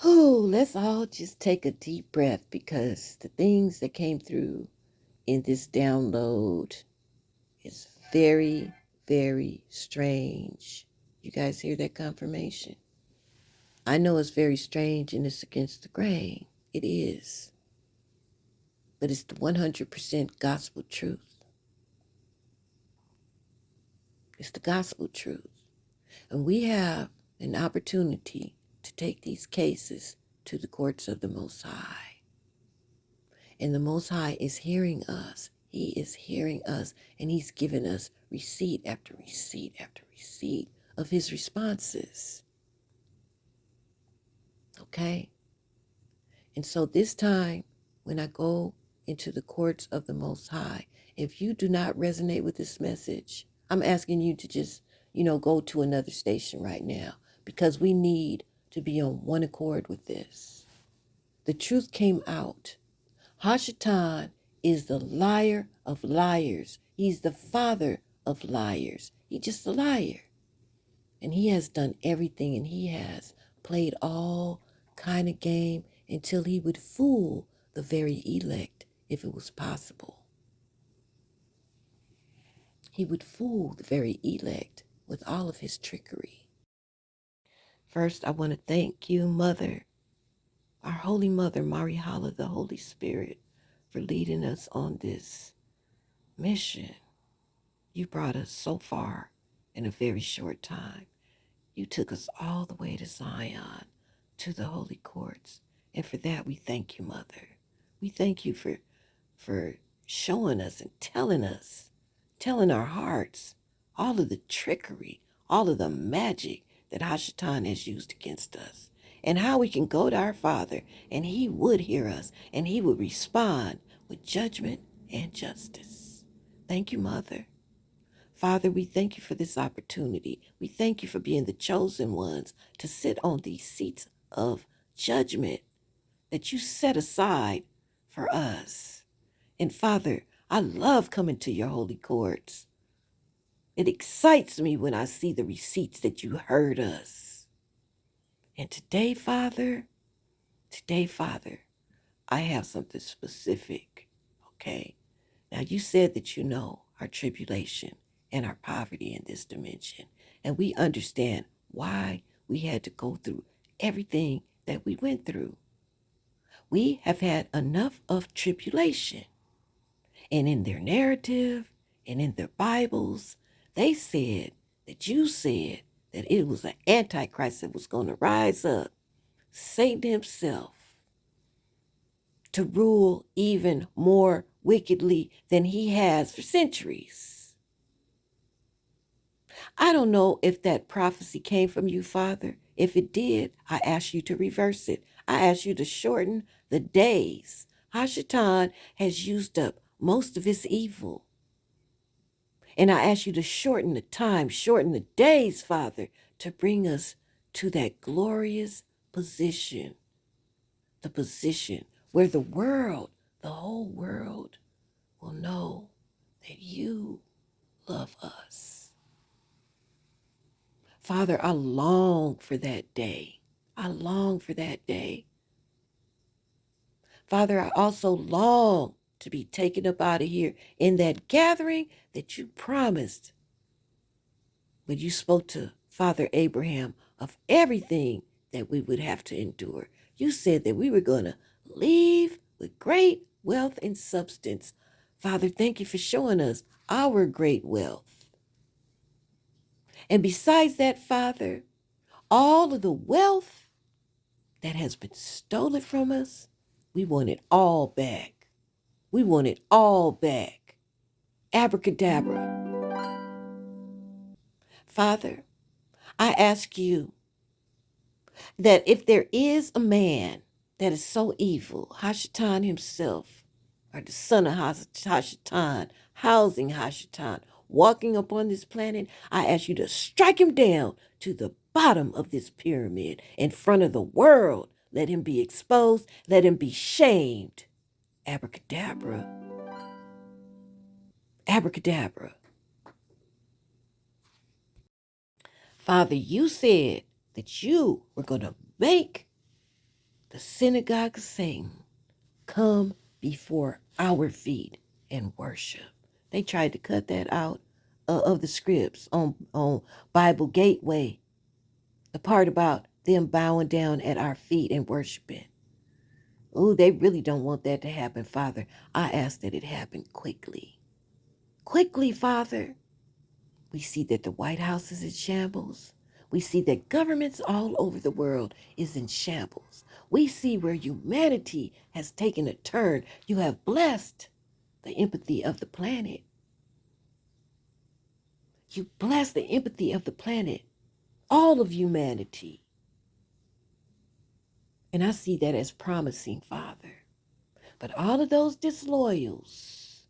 Let's all just take a deep breath, because the things that came through in this download is very, very strange. You guys hear that confirmation? I know it's very strange and it's against the grain. It is. But it's the 100% gospel truth. It's the gospel truth. And we have an opportunity to take these cases to the courts of the Most High. And the Most High is hearing us. He is hearing us, and he's giving us receipt after receipt after receipt of his responses. Okay? And so this time, when I go into the courts of the Most High, if you do not resonate with this message, I'm asking you to just, go to another station right now, because we need to be on one accord with this. The truth came out. Hashatan is the liar of liars. He's the father of liars. He's just a liar. And he has done everything, and he has played all kind of game until he would fool the very elect if it was possible. He would fool the very elect with all of his trickery. First, I want to thank you, Mother, our Holy Mother, YAHAWAH, the Holy Spirit, for leading us on this mission. You brought us so far in a very short time. You took us all the way to Zion, to the holy courts. And for that, we thank you, Mother. We thank you for showing us and telling our hearts all of the trickery, all of the magic that Hashatan has used against us, and how we can go to our Father and he would hear us and he would respond with judgment and justice. Thank you, Mother. Father, we thank you for this opportunity. We thank you for being the chosen ones to sit on these seats of judgment that you set aside for us. And Father, I love coming to your holy courts. It excites me when I see the receipts that you heard us. And today, Father, I have something specific, okay? Now, you said that you know our tribulation and our poverty in this dimension, and we understand why we had to go through everything that we went through. We have had enough of tribulation. And in their narrative and in their Bibles, they said that you said that it was an Antichrist that was going to rise up, Satan himself. to rule even more wickedly than he has for centuries. I don't know if that prophecy came from you, Father. If it did, I ask you to reverse it. I ask you to shorten the days. Hashatan has used up most of his evil. And I ask you to shorten the time, shorten the days, Father, to bring us to that glorious position. The position where the world, the whole world, will know that you love us. Father, I long for that day. I long for that day. Father, I also long to be taken up out of here in that gathering that you promised when you spoke to Father Abraham of everything that we would have to endure. You said that we were going to leave with great wealth and substance. Father, thank you for showing us our great wealth. And besides that, Father, all of the wealth that has been stolen from us, we want it all back. We want it all back. Abracadabra. Father, I ask you that if there is a man that is so evil, Hashatan himself, or the son of Hashatan, housing Hashatan, walking upon this planet, I ask you to strike him down to the bottom of this pyramid in front of the world. Let him be exposed. Let him be shamed. Abracadabra. Abracadabra. Father, you said that you were going to make the synagogue of Satan come before our feet and worship. They tried to cut that out of the scripts on Bible Gateway, the part about them bowing down at our feet and worshiping. Oh, they really don't want that to happen, Father. I ask that it happen quickly. Quickly, Father. We see that the White House is in shambles. We see that governments all over the world is in shambles. We see where humanity has taken a turn. You have blessed the empathy of the planet. You bless the empathy of the planet, all of humanity. And I see that as promising, Father. But all of those disloyals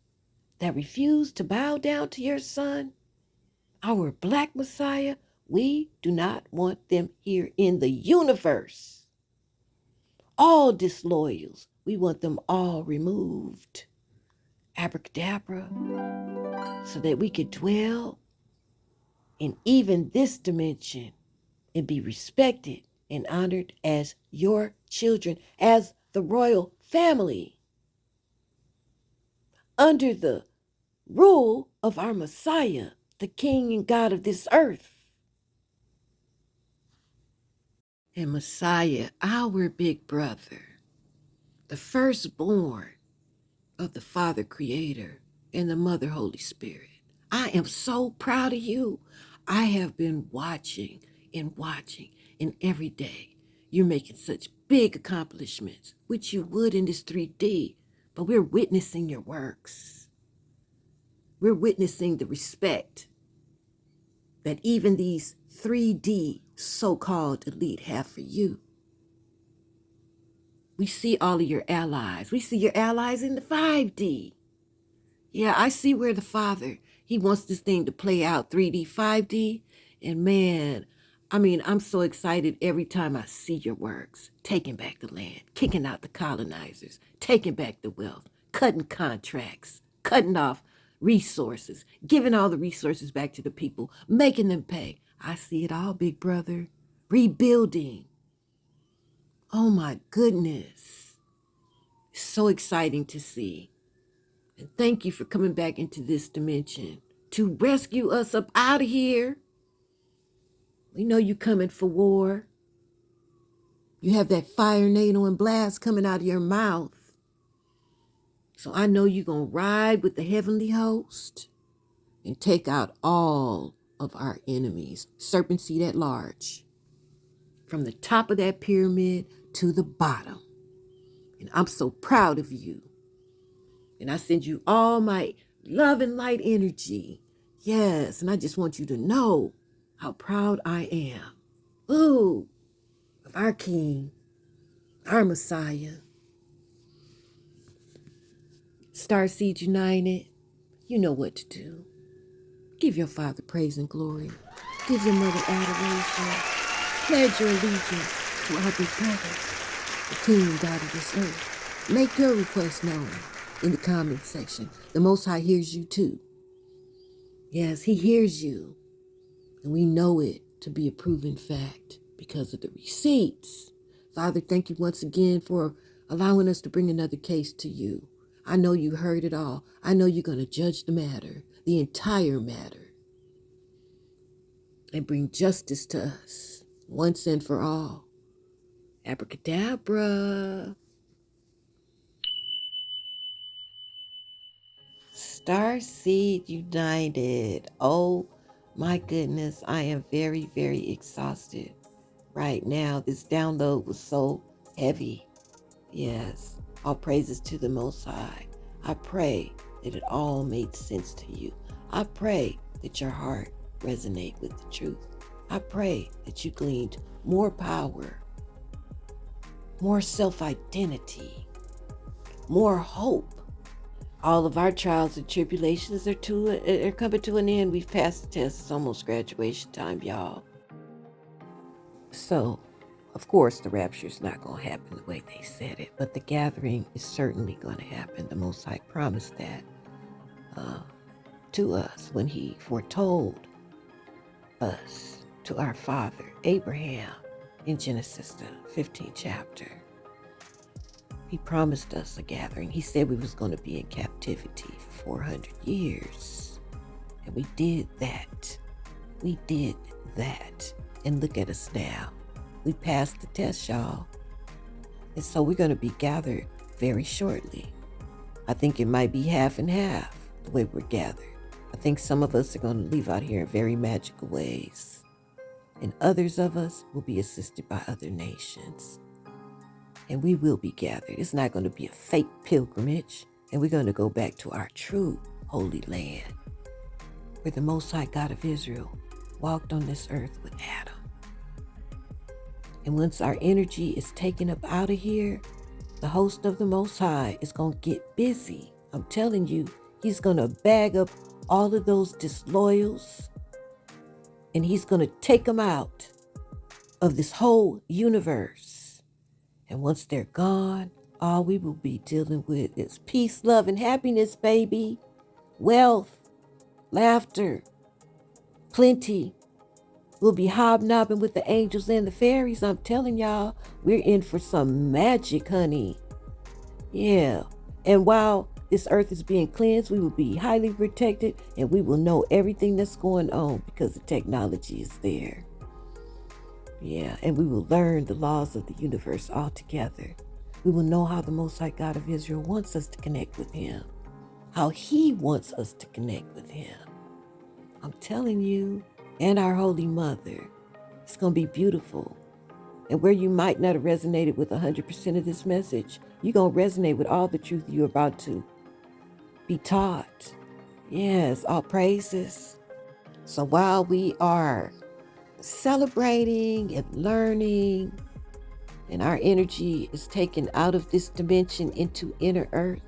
that refuse to bow down to your Son, our Black Messiah, we do not want them here in the universe. All disloyals, we want them all removed. Abracadabra, so that we could dwell in even this dimension and be respected and honored as your children, as the royal family, under the rule of our Messiah, the King and God of this earth. And Messiah, our big brother, the firstborn of the Father Creator and the Mother Holy Spirit. I am so proud of you. I have been watching, and every day you're making such big accomplishments, which you would in this 3D, but we're witnessing your works. We're witnessing the respect that even these 3D so-called elite have for you. We see all of your allies. We see your allies in the 5D. Yeah, I see where the Father, he wants this thing to play out 3D, 5D. And man, I'm so excited every time I see your works. Taking back the land, kicking out the colonizers, taking back the wealth, cutting contracts, cutting off resources, giving all the resources back to the people, making them pay. I see it all, big brother. Rebuilding. Oh my goodness. It's so exciting to see. And thank you for coming back into this dimension to rescue us up out of here. We know you coming for war. You have that fire, tornado, and blast coming out of your mouth. So I know you're going to ride with the heavenly host and take out all of our enemies, serpent seed at large, from the top of that pyramid to the bottom. And I'm so proud of you. And I send you all my love and light energy. Yes, and I just want you to know how proud I am. Ooh, of our King, our Messiah. Starseed United, you know what to do. Give your Father praise and glory. Give your mother adoration. Pledge your allegiance to our big brother, the King and God of this earth. Make your request known in the comment section. The Most High hears you too. Yes, he hears you. And we know it to be a proven fact because of the receipts. Father, thank you once again for allowing us to bring another case to you. I know you heard it all. I know you're going to judge the matter, the entire matter, and bring justice to us once and for all. Abracadabra. Starseed United. Oh my goodness, I am very, very exhausted right now. This download was so heavy. Yes, all praises to the Most High. I pray that it all made sense to you. I pray that your heart resonate with the truth. I pray that you gleaned more power, more self-identity, more hope. All of our trials and tribulations are coming to an end. We've passed the test. It's almost graduation time, y'all. So, of course, the rapture is not going to happen the way they said it, but the gathering is certainly going to happen. The Most High promised that to us when he foretold us to our father, Abraham, in Genesis, the 15th chapter. He promised us a gathering. He said we was going to be in captivity for 400 years. And we did that. We did that. And look at us now. We passed the test, y'all. And so we're going to be gathered very shortly. I think it might be half and half the way we're gathered. I think some of us are going to leave out here in very magical ways. And others of us will be assisted by other nations. And we will be gathered. It's not going to be a fake pilgrimage. And we're going to go back to our true holy land, where the Most High God of Israel walked on this earth with Adam. And once our energy is taken up out of here, the host of the Most High is going to get busy. I'm telling you, he's going to bag up all of those disloyals, and he's going to take them out of this whole universe. And once they're gone, all we will be dealing with is peace, love, and happiness, baby. Wealth, laughter, plenty. We'll be hobnobbing with the angels and the fairies. I'm telling y'all, we're in for some magic, honey. Yeah. And while this earth is being cleansed, we will be highly protected, and we will know everything that's going on because the technology is there. Yeah, and we will learn the laws of the universe all together. We will know how the Most High God of Israel wants us to connect with him, how he wants us to connect with him. I'm telling you, and our Holy Mother. It's going to be beautiful. And where you might not have resonated with 100% of this message, you're going to resonate with all the truth you're about to be taught. Yes, all praises. So while we are celebrating and learning, and our energy is taken out of this dimension into inner earth,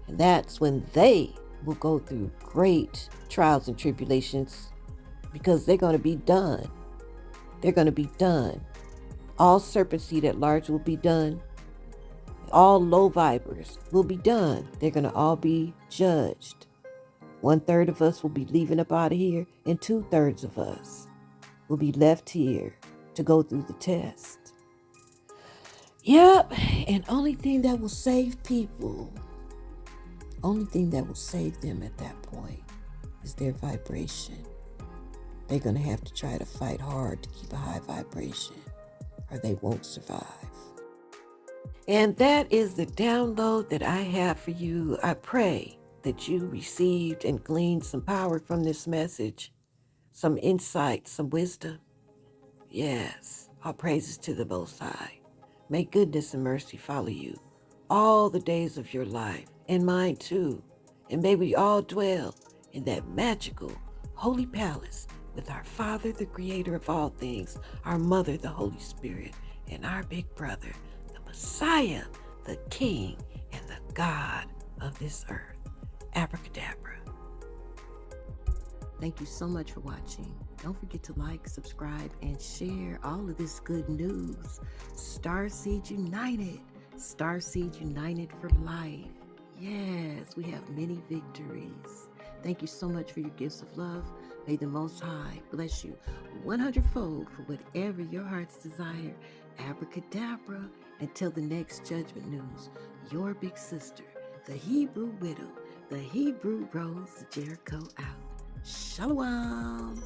and that's when they will go through great trials and tribulations, because they're going to be done. They're going to be done. All serpent seed at large will be done. All low vibers will be done. They're going to all be judged. 1/3 of us will be leaving up out of here, and 2/3 of us will be left here to go through the test. Yep, and only thing that will save people, only thing that will save them at that point is their vibration. They're going to have to try to fight hard to keep a high vibration, or they won't survive. And that is the download that I have for you. I pray that you received and gleaned some power from this message, some insight, some wisdom. Yes, all praises to the Most High. May goodness and mercy follow you all the days of your life, and mine too. And may we all dwell in that magical, holy palace with our Father, the Creator of all things, our Mother, the Holy Spirit, and our big brother, the Messiah, the King, and the God of this earth. Abracadabra. Thank you so much for watching. Don't forget to like, subscribe, and share all of this good news. Starseed United. Starseed United for life. Yes, we have many victories. Thank you so much for your gifts of love. May the Most High bless you 100-fold for whatever your heart's desire. Abracadabra. Until the next judgment news, your big sister, the Hebrew Widow, the Hebrew Rose Jericho out. Shalom.